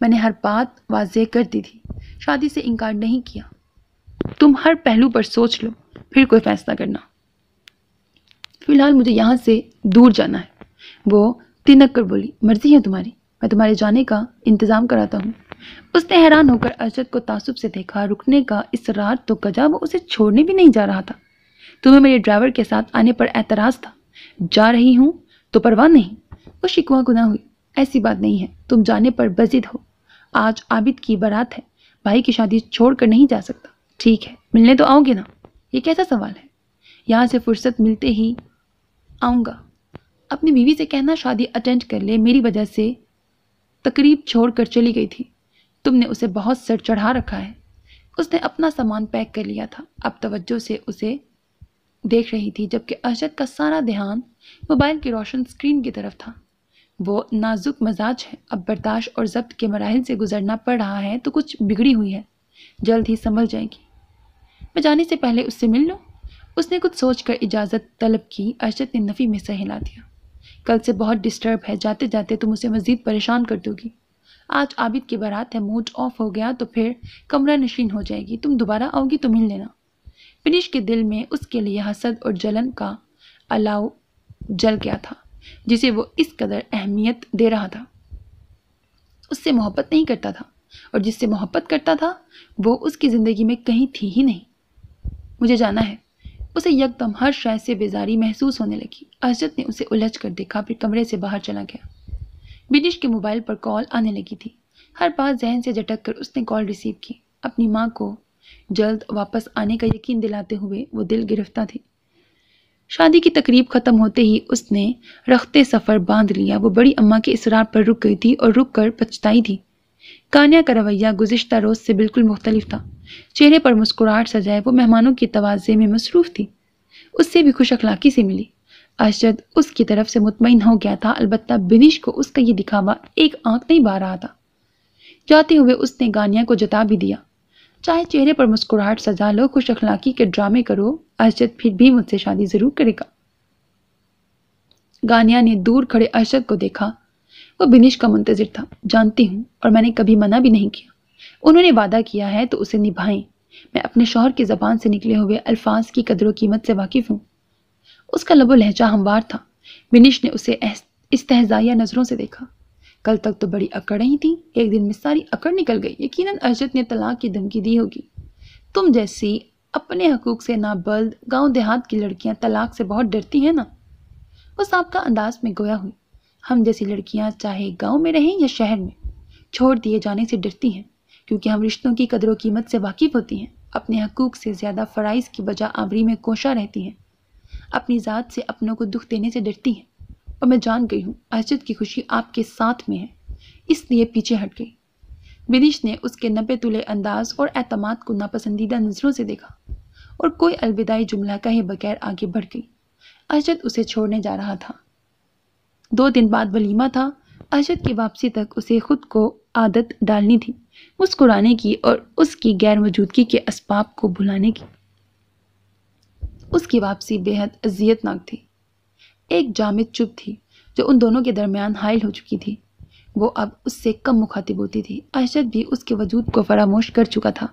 میں نے ہر بات واضح کر دی تھی، شادی سے انکار نہیں کیا۔ تم ہر پہلو پر سوچ لو، پھر کوئی فیصلہ کرنا۔ فی الحال مجھے یہاں سے دور جانا ہے۔ وہ تنک کر بولی، مرضی ہے تمہاری، میں تمہارے جانے کا انتظام کراتا ہوں۔ اس نے حیران ہو کر ارشد کو تعصب سے دیکھا۔ رکنے کا اصرار تو کجا، وہ اسے چھوڑنے بھی نہیں جا رہا تھا۔ تمہیں میرے ڈرائیور کے ساتھ آنے پر اعتراض تھا، جا رہی ہوں تو پرواہ نہیں۔ وہ شکوہ گناہ ہوئی، ایسی بات نہیں ہے، تم جانے پر بضد ہو۔ آج عابد کی بارات ہے، بھائی کی شادی چھوڑ کر نہیں جا سکتا۔ ٹھیک ہے، ملنے تو آؤ گے نا؟ یہ کیسا سوال ہے؟ یہاں سے فرصت ملتے ہی آؤں گا۔ اپنی بیوی سے کہنا شادی اٹینڈ کر لے، میری وجہ سے تقریب چھوڑ کر چلی گئی تھی، تم نے اسے بہت سر چڑھا رکھا ہے۔ اس نے اپنا سامان پیک کر لیا تھا، اب توجہ سے اسے دیکھ رہی تھی، جبکہ ارشد کا سارا دھیان موبائل کی روشن اسکرین کی طرف تھا۔ وہ نازک مزاج ہے، اب برداشت اور ضبط کے مراحل سے گزرنا پڑ رہا ہے تو کچھ بگڑی ہوئی ہے، جلد ہی سنبھل جائے گی۔ میں جانے سے پہلے اس سے مل لوں؟ اس نے کچھ سوچ کر اجازت طلب کی۔ ارشد نے نفی میں سر ہلا دیا۔ کل سے بہت ڈسٹرب ہے، جاتے جاتے تم اسے مزید پریشان کر دو گی۔ آج عابد کی بارات ہے، موڈ آف ہو گیا تو پھر کمرہ نشین ہو جائے گی۔ تم دوبارہ آؤ گی تو مل لینا۔ بنش کے دل میں اس کے لیے حسد اور جلن کا الاؤ جل گیا تھا، جسے وہ اس قدر اہمیت دے رہا تھا۔ اس سے محبت نہیں کرتا تھا، اور جس سے محبت کرتا تھا وہ اس کی زندگی میں کہیں تھی ہی نہیں۔ مجھے جانا ہے۔ اسے یکدم ہر شے سے بیزاری محسوس ہونے لگی۔ ارشد نے اسے الجھ کر دیکھا، پھر کمرے سے باہر چلا گیا۔ بنش کے موبائل پر کال آنے لگی تھی۔ ہر بات ذہن سے جھٹک کر اس نے کال ریسیو کی۔ اپنی ماں کو جلد واپس آنے کا یقین دلاتے ہوئے وہ دل گرفتہ تھی۔ شادی کی تقریب ختم ہوتے ہی اس نے رخت سفر باندھ لیا۔ وہ بڑی اماں کے اصرار پر رک گئی تھی اور رک کر پچھتائی تھی۔ کانیا کا رویہ گزشتہ روز سے بالکل مختلف تھا۔ چہرے پر مسکراہٹ سجائے وہ مہمانوں کی توازے میں مصروف تھی۔ اس سے بھی خوش اخلاقی سے ملی۔ ارشد اس کی طرف سے مطمئن ہو گیا تھا، البتہ بنش کو اس کا یہ دکھاوا ایک آنکھ نہیں بھا رہا تھا۔ جاتے ہوئے اس نے گانیا کو جتا بھی دیا، چاہے چہرے پر مسکراہٹ سجا لو، خوش اخلاقی کے ڈرامے کرو، ارشد پھر بھی مجھ سے شادی ضرور کرے گا۔ گانیا نے دور کھڑے ارشد کو دیکھا۔ وہ بنش کا منتظر تھا۔ جانتی ہوں، اور میں نے کبھی منع بھی نہیں کیا۔ انہوں نے وعدہ کیا ہے تو اسے نبھائیں۔ میں اپنے شوہر کی زبان سے نکلے ہوئے الفاظ کی قدر و قیمت سے واقف ہوں۔ اس کا لب و لہجہ ہموار تھا۔ بنش نے اسے استہزائیہ نظروں سے دیکھا۔ کل تک تو بڑی اکڑ رہی تھی، ایک دن میں ساری اکڑ نکل گئی۔ یقیناً ارشد نے طلاق کی دھمکی دی ہوگی۔ تم جیسی اپنے حقوق سے نابلد گاؤں دیہات کی لڑکیاں طلاق سے بہت ڈرتی ہیں نا؟ وہ سابقہ انداز میں گویا ہوئی۔ ہم جیسی لڑکیاں چاہے گاؤں میں رہیں یا شہر میں، چھوڑ دیے جانے سے ڈرتی ہیں، کیونکہ ہم رشتوں کی قدر و قیمت سے واقف ہوتی ہیں۔ اپنے حقوق سے زیادہ فرائض کی بجا آوری میں کوشاں رہتی ہیں، اپنی ذات سے اپنوں کو دکھ دینے سے ڈرتی ہیں۔ اور میں جان گئی ہوں ارشد کی خوشی آپ کے ساتھ میں ہے، اس لیے پیچھے ہٹ گئی۔ بنش نے اس کے نپے تلے انداز اور اعتماد کو ناپسندیدہ نظروں سے دیکھا اور کوئی الوداعی جملہ کہے بغیر آگے بڑھ گئی۔ ارشد اسے چھوڑنے جا رہا تھا۔ 2 دن بعد ولیمہ تھا۔ ارشد کی واپسی تک اسے خود کو عادت ڈالنی تھی، مسکرانے کی اور اس کی غیر موجودگی کے اسباب کو بھلانے کی۔ اس کی واپسی بے حد اذیت ناک تھی۔ ایک جامد چپ تھی جو ان دونوں کے درمیان حائل ہو چکی تھی۔ وہ اب اس سے کم مخاطب ہوتی تھی۔ ارشد بھی اس کے وجود کو فراموش کر چکا تھا،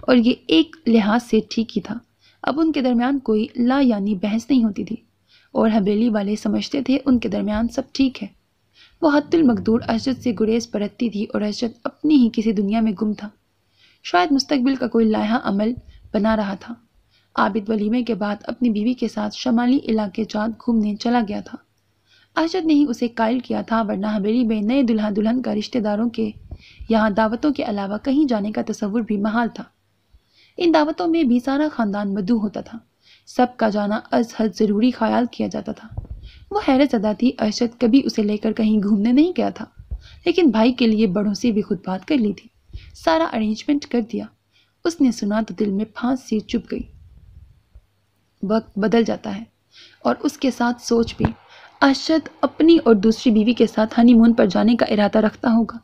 اور یہ ایک لحاظ سے ٹھیک ہی تھا۔ اب ان کے درمیان کوئی لا یعنی بحث نہیں ہوتی تھی، اور حویلی والے سمجھتے تھے ان کے درمیان سب ٹھیک ہے۔ وہ حد المقدور ارشد سے گریز برتتی تھی، اور ارشد اپنی ہی کسی دنیا میں گم تھا، شاید مستقبل کا کوئی لائحہ عمل بنا رہا تھا۔ عابد ولیمے کے بعد اپنی بیوی کے ساتھ شمالی علاقے جات گھومنے چلا گیا تھا۔ ارشد نے ہی اسے قائل کیا تھا، ورنہ حویلی میں نئے دلہا دلہن کا رشتہ داروں کے یہاں دعوتوں کے علاوہ کہیں جانے کا تصور بھی محال تھا۔ ان دعوتوں میں بھی سارا خاندان مدعو ہوتا تھا، سب کا جانا از حد ضروری خیال کیا جاتا تھا۔ وہ حیرت زدہ تھی، ارشد کبھی اسے لے کر کہیں گھومنے نہیں گیا تھا، لیکن بھائی کے لیے بڑوں سے بھی خود بات کر لی تھی، سارا ارینجمنٹ کر دیا۔ اس نے سنا تو دل میں پھانس سی چپ گئی۔ وقت بدل جاتا ہے، اور اس کے ساتھ سوچ بھی۔ ارشد اپنی اور دوسری بیوی کے ساتھ ہنی مون پر جانے کا ارادہ رکھتا ہوگا،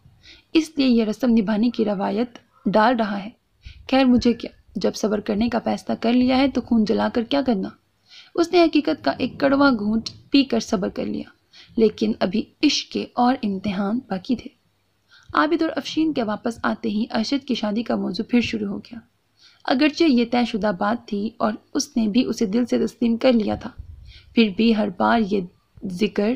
اس لیے یہ رسم نبھانے کی روایت ڈال رہا ہے۔ خیر مجھے کیا، جب صبر کرنے کا فیصلہ کر لیا ہے تو خون جلا کر کیا کرنا۔ اس نے حقیقت کا ایک کڑوا گھونٹ پی کر صبر کر لیا، لیکن ابھی عشق کے اور امتحان باقی تھے۔ عابد اور افشین کے واپس آتے ہی ارشد کی شادی کا موضوع پھر شروع ہو گیا۔ اگرچہ یہ طے شدہ بات تھی اور اس نے بھی اسے دل سے تسلیم کر لیا تھا، پھر بھی ہر بار یہ ذکر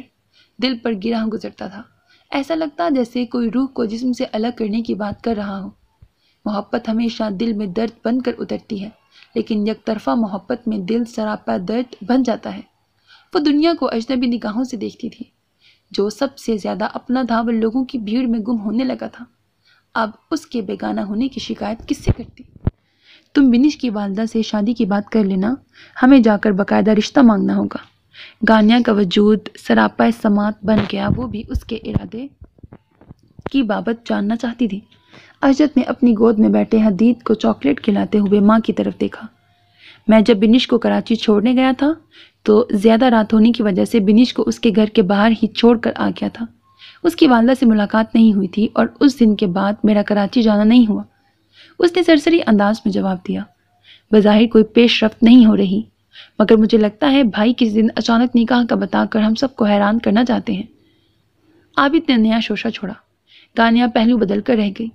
دل پر گرا گزرتا تھا۔ ایسا لگتا جیسے کوئی روح کو جسم سے الگ کرنے کی بات کر رہا ہو۔ محبت ہمیشہ دل میں درد بن کر اترتی ہے، لیکن یک طرفہ محبت میں دل سراپا درد بن جاتا ہے۔ وہ دنیا کو اجنبی نگاہوں سے دیکھتی تھی۔ جو سب سے زیادہ اپنا تھا وہ لوگوں کی بھیڑ میں گم ہونے لگا تھا۔ اب اس کے بیگانہ ہونے کی شکایت کس سے کرتی؟ تم بنش کی والدہ سے شادی کی بات کر لینا، ہمیں جا کر باقاعدہ رشتہ مانگنا ہوگا۔ گانیہ کا وجود سراپا سماعت بن گیا، وہ بھی اس کے ارادے کی بابت جاننا چاہتی تھی۔ ارشد نے اپنی گود میں بیٹھے حدید کو چاکلیٹ کھلاتے ہوئے ماں کی طرف دیکھا۔ میں جب بنش کو کراچی چھوڑنے گیا تھا تو زیادہ رات ہونے کی وجہ سے بنش کو اس کے گھر کے باہر ہی چھوڑ کر آ گیا تھا۔ اس کی والدہ سے ملاقات نہیں ہوئی تھی اور اس دن کے بعد میرا کراچی جانا نہیں ہوا۔ اس نے سرسری انداز میں جواب دیا۔ بظاہر کوئی پیش رفت نہیں ہو رہی، مگر مجھے لگتا ہے بھائی کسی دن اچانک نکاح کا بتا کر ہم سب کو حیران کرنا چاہتے ہیں۔ عابد نے نیا شوشہ چھوڑا۔ گانیہ پہلو بدل کر رہ گئی۔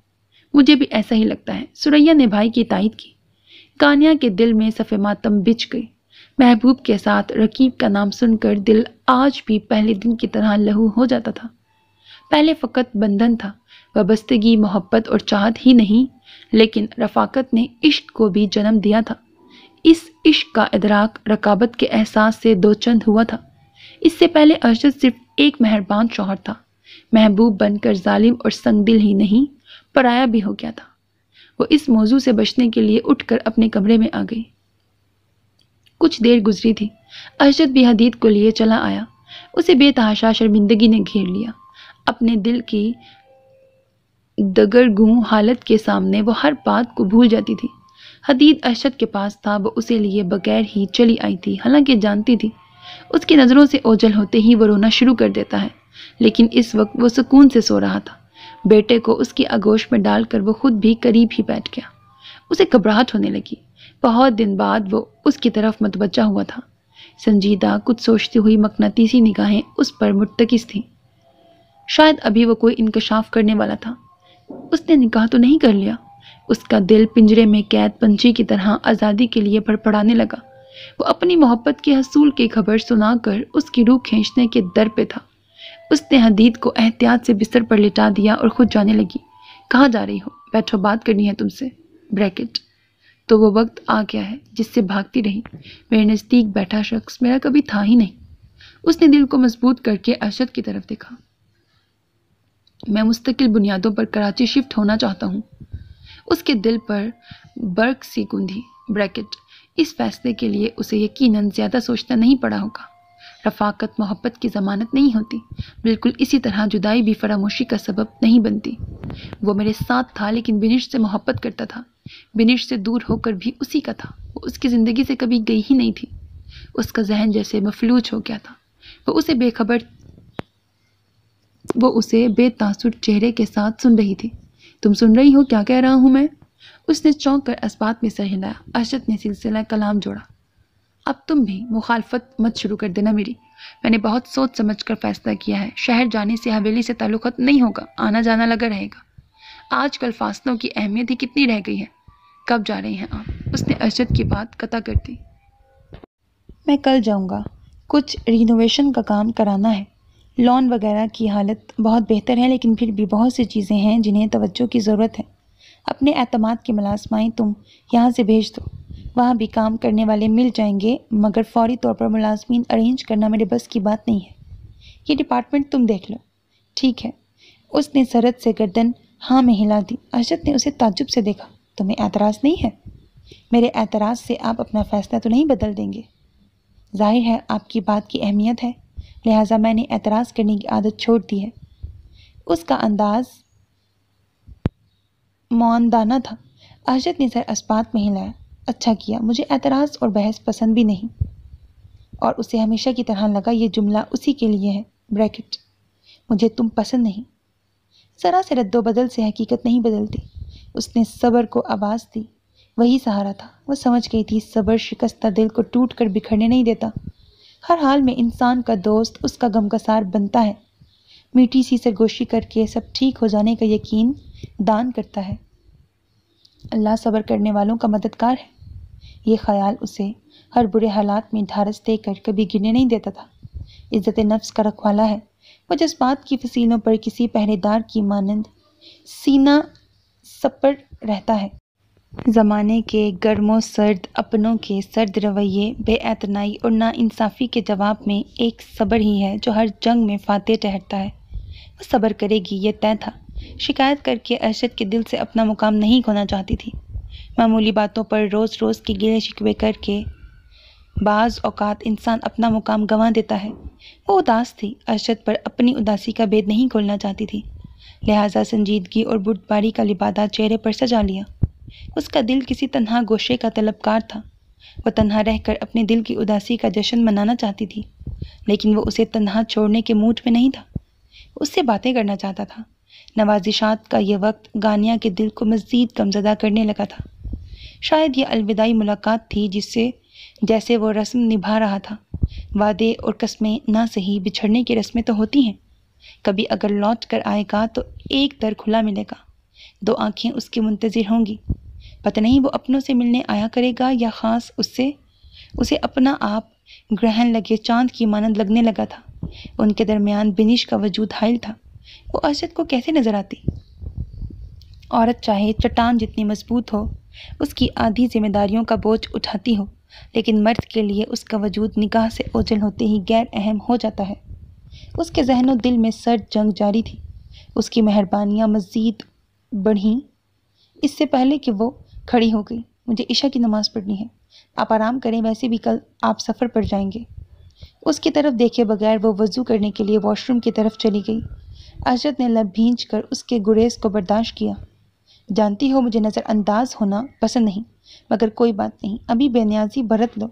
مجھے بھی ایسا ہی لگتا ہے، سریا نے بھائی کی تائید کی۔ گانیہ کے دل میں صف ماتم بچھ گئی۔ محبوب کے ساتھ رقیب کا نام سن کر دل آج بھی پہلے دن کی طرح لہو ہو جاتا تھا۔ پہلے فقط بندھن تھا، وابستگی، محبت اور چاہت ہی نہیں، لیکن رفاقت نے عشق کو بھی جنم دیا تھا۔ اس عشق کا ادراک رقابت کے احساس سے دو چند ہوا تھا۔ اس سے پہلے ارشد صرف ایک مہربان شوہر تھا، محبوب بن کر ظالم اور سنگ دل ہی نہیں، پرایا بھی ہو گیا تھا۔ وہ اس موضوع سے بچنے کے لیے اٹھ کر اپنے کمرے میں آ گئی۔ کچھ دیر گزری تھی، ارشد بھی حدید کو لیے چلا آیا۔ اسے بے تحاشا شرمندگی نے گھیر لیا۔ اپنے دل کی دگرگوں حالت کے سامنے وہ ہر بات کو بھول جاتی تھی۔ حدید ارشد کے پاس تھا، وہ اسے لیے بغیر ہی چلی آئی تھی، حالانکہ جانتی تھی اس کی نظروں سے اوجھل ہوتے ہی وہ رونا شروع کر دیتا ہے، لیکن اس وقت وہ سکون سے سو رہا تھا۔ بیٹے کو اس کی آغوش میں ڈال کر وہ خود بھی قریب ہی بیٹھ گیا۔ اسے گھبراہٹ ہونے لگی۔ بہت دن بعد وہ اس کی طرف متوجہ ہوا تھا۔ سنجیدہ، کچھ سوچتی ہوئی مقناطیسی نگاہیں اس پر مرتکز تھیں۔ شاید ابھی وہ کوئی انکشاف کرنے والا تھا۔ اس نے نکاح تو نہیں کر لیا؟ اس کا دل پنجرے میں قید پنچھی کی طرح آزادی کے لیے پڑپڑانے لگا۔ وہ اپنی محبت کے حصول کی خبر سنا کر اس کی روح کھینچنے کے در پہ تھا۔ اس نے حدید کو احتیاط سے بستر پر لٹا دیا اور خود جانے لگی۔ کہاں جا رہی ہو؟ بیٹھو، بات کرنی ہے تم سے۔ بریکٹ تو وہ وقت آ گیا ہے جس سے بھاگتی رہی۔ میرے نزدیک بیٹھا شخص میرا کبھی تھا ہی نہیں۔ اس نے دل کو مضبوط کر کے ارشد کی طرف دیکھا۔ میں مستقل بنیادوں پر کراچی شفٹ ہونا چاہتا ہوں۔ اس کے دل پر برق سی گوندھی۔ بریکٹ اس فیصلے کے لیے اسے یقیناً زیادہ سوچنا نہیں پڑا ہوگا۔ رفاقت محبت کی ضمانت نہیں ہوتی، بالکل اسی طرح جدائی بھی فراموشی کا سبب نہیں بنتی۔ وہ میرے ساتھ تھا لیکن بنش سے محبت کرتا تھا۔ بنش سے دور ہو کر بھی اسی کا تھا۔ وہ اس کی زندگی سے کبھی گئی ہی نہیں تھی۔ اس کا ذہن جیسے مفلوج ہو گیا تھا۔ وہ اسے بے تاثر چہرے کے ساتھ سن رہی تھی۔ تم سن رہی ہو کیا کہہ رہا ہوں میں؟ اس نے چونک کر اسبات میں سر ہلایا۔ ارشد نے سلسلہ کلام جوڑا۔ اب تم بھی مخالفت مت شروع کر دینا میری۔ میں نے بہت سوچ سمجھ کر فیصلہ کیا ہے۔ شہر جانے سے حویلی سے تعلق ختم نہیں ہوگا، آنا جانا لگا رہے گا۔ آج کل فاصلوں کی اہمیت ہی کتنی رہ گئی ہے۔ کب جا رہی ہیں آپ؟ اس نے ارشد کی بات قطع کر دی۔ میں کل جاؤں گا، کچھ رینوویشن کا کام کرانا ہے۔ لان وغیرہ کی حالت بہت بہتر ہے، لیکن پھر بھی بہت سی چیزیں ہیں جنہیں توجہ کی ضرورت ہے۔ اپنے اعتماد کی ملازمائیں تم یہاں سے بھیج دو، وہاں بھی کام کرنے والے مل جائیں گے، مگر فوری طور پر ملازمین ارینج کرنا میرے بس کی بات نہیں ہے۔ یہ ڈپارٹمنٹ تم دیکھ لو۔ ٹھیک ہے۔ اس نے سرد سے گردن ہاں میں ہلا دی۔ ارشد نے اسے تعجب سے دیکھا۔ تمہیں اعتراض نہیں ہے؟ میرے اعتراض سے آپ اپنا فیصلہ تو نہیں بدل دیں گے؟ ظاہر ہے آپ کی بات کی اہمیت ہے، لہٰذا میں نے اعتراض کرنے کی عادت چھوڑ دی ہے۔ اس کا انداز معاندانہ تھا۔ ارشد نے سر اسبات میں ہلایا۔ اچھا کیا، مجھے اعتراض اور بحث پسند بھی نہیں۔ اور اسے ہمیشہ کی طرح لگا یہ جملہ اسی کے لیے ہے۔ بریکٹ مجھے تم پسند نہیں۔ ذرا سے رد و بدل سے حقیقت نہیں بدلتی۔ اس نے صبر کو آواز دی۔ وہی سہارا تھا۔ وہ سمجھ گئی تھی صبر شکستہ دل کو ٹوٹ کر بکھرنے نہیں دیتا، ہر حال میں انسان کا دوست اس کا غمگسار بنتا ہے۔ میٹھی سی سرگوشی کر کے سب ٹھیک ہو جانے کا یقین دان کرتا ہے۔ اللہ صبر کرنے والوں کا مددگار ہے۔ یہ خیال اسے ہر برے حالات میں ڈھارس دے کر کبھی گرنے نہیں دیتا تھا۔ عزت نفس کا رکھوالا ہے۔ وہ جذبات کی فصیلوں پر کسی پہرے دار کی مانند سینہ سپر رہتا ہے۔ زمانے کے گرم و سرد اپنوں کے سرد رویے، بے اعتنائی اور ناانصافی کے جواب میں ایک صبر ہی ہے جو ہر جنگ میں فاتح ٹھہرتا ہے۔ وہ صبر کرے گی، یہ طے تھا۔ شکایت کر کے ارشد کے دل سے اپنا مقام نہیں کھونا چاہتی تھی۔ معمولی باتوں پر روز روز کے گلے شکوے کر کے بعض اوقات انسان اپنا مقام گنوا دیتا ہے۔ وہ اداس تھی، ارشد پر اپنی اداسی کا بید نہیں کھولنا چاہتی تھی، لہٰذا سنجیدگی اور بردباری کا لبادہ چہرے پر سجا لیا۔ اس کا دل کسی تنہا گوشے کا طلبکار تھا۔ وہ تنہا رہ کر اپنے دل کی اداسی کا جشن منانا چاہتی تھی، لیکن وہ اسے تنہا چھوڑنے کے موڈ میں نہیں تھا۔ اس سے باتیں کرنا چاہتا تھا۔ نوازشات کا یہ وقت گانیہ کے دل کو مزید غمزدہ کرنے لگا تھا۔ شاید یہ الوداعی ملاقات تھی جیسے وہ رسم نبھا رہا تھا۔ وعدے اور قسمیں نہ صحیح، بچھڑنے کی رسمیں تو ہوتی ہیں۔ کبھی اگر لوٹ کر آئے گا تو ایک در کھلا ملے گا، دو آنکھیں اس کی منتظر ہوں گی۔ پتہ نہیں وہ اپنوں سے ملنے آیا کرے گا یا خاص اسے اپنا آپ گرہن لگے چاند کی مانند لگنے لگا تھا۔ ان کے درمیان بنش کا وجود حائل تھا۔ وہ ارشد کو کیسے نظر آتی؟ عورت چاہے چٹان جتنی مضبوط ہو، اس کی آدھی ذمہ داریوں کا بوجھ اٹھاتی ہو، لیکن مرد کے لیے اس کا وجود نگاہ سے اوجھل ہوتے ہی غیر اہم ہو جاتا ہے۔ اس کے ذہن و دل میں سرد جنگ جاری تھی۔ اس کی مہربانیاں مزید بڑھیں اس سے پہلے کہ وہ کھڑی ہو گئی۔ مجھے عشاء کی نماز پڑھنی ہے، آپ آرام کریں، ویسے بھی کل آپ سفر پر جائیں گے۔ اس کی طرف دیکھے بغیر وہ وضو کرنے کے لیے واش روم کی طرف چلی گئی۔ ارشد نے لب بھینچ کر اس کے گریز کو برداشت کیا۔ جانتی ہو مجھے نظر انداز ہونا پسند نہیں، مگر کوئی بات نہیں، ابھی بے نیازی برت لو۔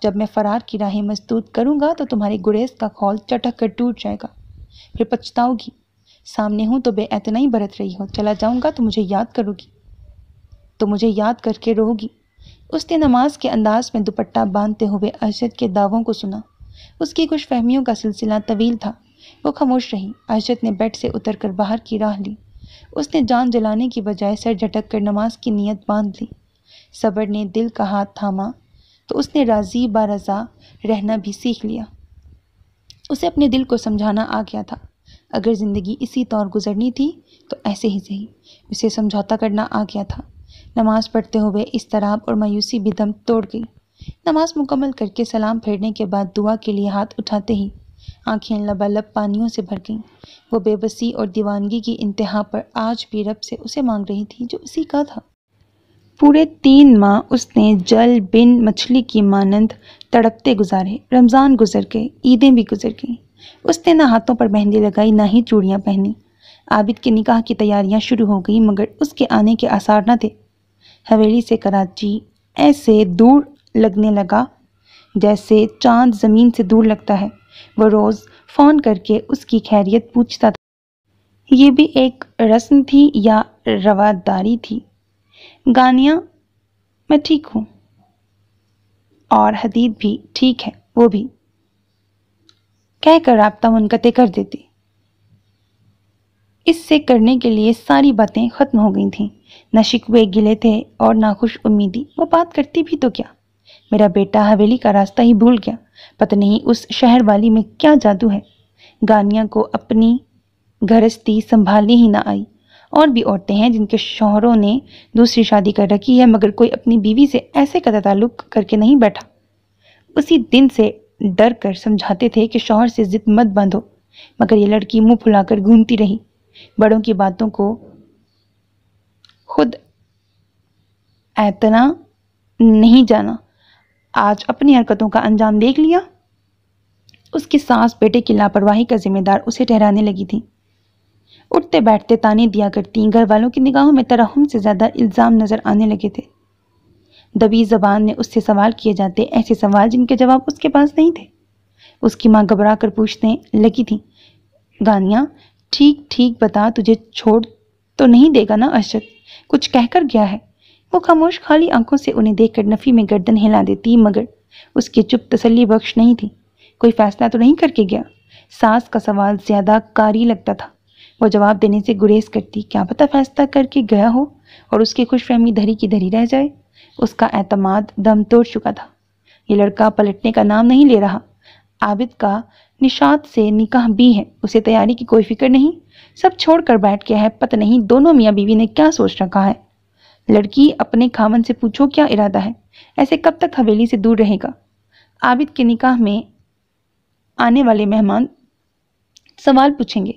جب میں فرار کی راہیں مسدود کروں گا تو تمہارے گریز کا خول چٹک کر ٹوٹ جائے گا، پھر پچھتاؤ گی۔ سامنے ہوں تو بے اعتنائی برت رہی ہو، چلا جاؤں گا تو مجھے یاد کر کے رہو گی۔ اس نے نماز کے انداز میں دوپٹہ باندھتے ہوئے ارشد کے دعووں کو سنا۔ اس کی خوش فہمیوں کا سلسلہ طویل تھا۔ وہ خاموش رہی۔ ارشد نے بیڈ سے اتر کر باہر کی راہ لی۔ اس نے جان جلانے کی بجائے سر جھٹک کر نماز کی نیت باندھ لی۔ صبر نے دل کا ہاتھ تھاما تو اس نے راضی برضا رہنا بھی سیکھ لیا۔ اسے اپنے دل کو سمجھانا آ گیا تھا۔ اگر زندگی اسی طور گزرنی تھی تو ایسے ہی صحیح۔ اسے سمجھوتا کرنا آ گیا تھا۔ نماز پڑھتے ہوئے اضطراب اور مایوسی بھی دم توڑ گئی۔ نماز مکمل کر کے سلام پھیرنے کے بعد دعا کے لیے ہاتھ اٹھاتے ہی آنکھیں لبالب پانیوں سے بھر گئیں۔ وہ بے بسی اور دیوانگی کی انتہا پر آج بھی رب سے اسے مانگ رہی تھی جو اسی کا تھا۔ پورے 3 ماہ اس نے جل بن مچھلی کی مانند تڑپتے گزارے۔ رمضان گزر گئے، عیدیں بھی گزر گئیں۔ اس نے نہ ہاتھوں پر مہندی لگائی، نہ ہی چوڑیاں پہنی۔ عابد کے نکاح کی تیاریاں شروع ہو گئیں، مگر اس کے آنے کے آثار نہ تھے۔ حویلی سے کراچی ایسے دور لگنے لگا جیسے چاند زمین سے دور لگتا ہے۔ وہ روز فون کر کے اس کی خیریت پوچھتا تھا۔ یہ بھی ایک رسم تھی یا رواداری تھی؟ گانیہ، میں ٹھیک ہوں، اور حدید بھی ٹھیک ہے، وہ بھی، کہہ کر رابطہ منقطع کر دیتی۔ اس سے کرنے کے لیے ساری باتیں ختم ہو گئی تھیں۔ نہ شکوے گلے تھے اور نہ خوش امیدی۔ وہ بات کرتی بھی تو کیا؟ میرا بیٹا حویلی کا راستہ ہی بھول گیا۔ پتہ نہیں اس شہر والی میں کیا جادو ہے۔ گانیہ کو اپنی گھرستی سنبھالنی ہی نہ آئی۔ اور بھی عورتیں ہیں جن کے شوہروں نے دوسری شادی کر رکھی ہے، مگر کوئی اپنی بیوی سے ایسے قطع تعلق کر کے نہیں بیٹھا۔ اسی دن سے ڈر کر سمجھاتے تھے کہ شوہر سے ضد مت باندھو، مگر یہ لڑکی منہ پھلا کر گھومتی رہی۔ بڑوں کی باتوں کو خود اعتنا نہیں جانا۔ آج اپنی حرکتوں کا انجام دیکھ لیا۔ اس کی ساس بیٹے کی لاپرواہی کا ذمہ دار اسے ٹھہرانے لگی تھی۔ اٹھتے بیٹھتے تانے دیا کرتی، گھر والوں کی نگاہوں میں ترحم سے زیادہ الزام نظر آنے لگے تھے۔ دبی زبان میں اس سے سوال کیے جاتے، ایسے سوال جن کے جواب اس کے پاس نہیں تھے۔ اس کی ماں گھبرا کر پوچھنے لگی تھی، گانیہ ٹھیک ٹھیک بتا، تجھے چھوڑ تو نہیں دے گا نا ارشد؟ کچھ کہہ کر گیا ہے؟ وہ خاموش خالی آنکھوں سے انہیں دیکھ کر نفی میں گردن ہلا دیتی، مگر اس کی چپ تسلی بخش نہیں تھی۔ کوئی فیصلہ تو نہیں کر کے گیا؟ ساس کا سوال زیادہ کاری لگتا تھا۔ وہ جواب دینے سے گریز کرتی، کیا پتہ فیصلہ کر کے گیا ہو اور اس کی خوش فہمی دھری کی دھری رہ جائے۔ اس کا اعتماد دم توڑ چکا تھا۔ یہ لڑکا پلٹنے کا نام نہیں لے رہا۔ عابد کا نشاط سے نکاح بھی ہے، اسے تیاری کی کوئی فکر نہیں، سب چھوڑ کر بیٹھ گیا ہے۔ پتہ نہیں دونوں میاں بیوی نے کیا سوچ رکھا ہے۔ لڑکی اپنے خاوند سے پوچھو کیا ارادہ ہے، ایسے کب تک حویلی سے دور رہے گا۔ عابد کے نکاح میں آنے والے مہمان سوال پوچھیں گے،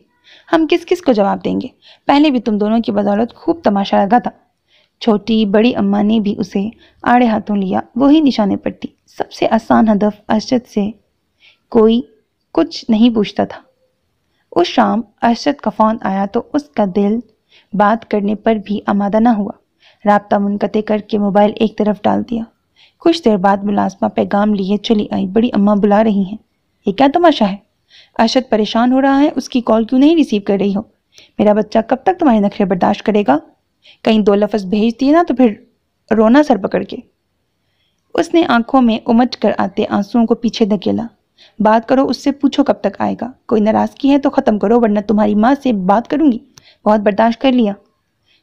ہم کس کس کو جواب دیں گے۔ پہلے بھی تم دونوں کی بدولت خوب تماشا لگا تھا۔ چھوٹی بڑی اماں نے بھی اسے آڑے ہاتھوں لیا، وہی نشانے پر تھی۔ سب سے آسان ہدف ارشد سے کوئی کچھ نہیں پوچھتا تھا۔ اس شام ارشد کا فون آیا تو اس کا دل بات کرنے پر بھی آمادہ نہ ہوا۔ رابطہ منقطع کر کے موبائل ایک طرف ڈال دیا۔ کچھ دیر بعد ملازمہ پیغام لیے چلی آئی، بڑی اماں بلا رہی ہیں۔ یہ کیا تماشا ہے؟ ارشد پریشان ہو رہا ہے، اس کی کال کیوں نہیں ریسیو کر رہی ہو؟ میرا بچہ کب تک تمہارے نخرے برداشت کرے گا؟ کہیں دو لفظ بھیج دیے نا تو پھر رونا سر پکڑ کے۔ اس نے آنکھوں میں امٹ کر آتے آنسوؤں کو پیچھے دھکیلا۔ بات کرو اس سے، پوچھو کب تک آئے گا۔ کوئی ناراضگی ہے تو ختم کرو ورنہ تمہاری ماں سے بات کروں گی۔ بہت برداشت کر لیا۔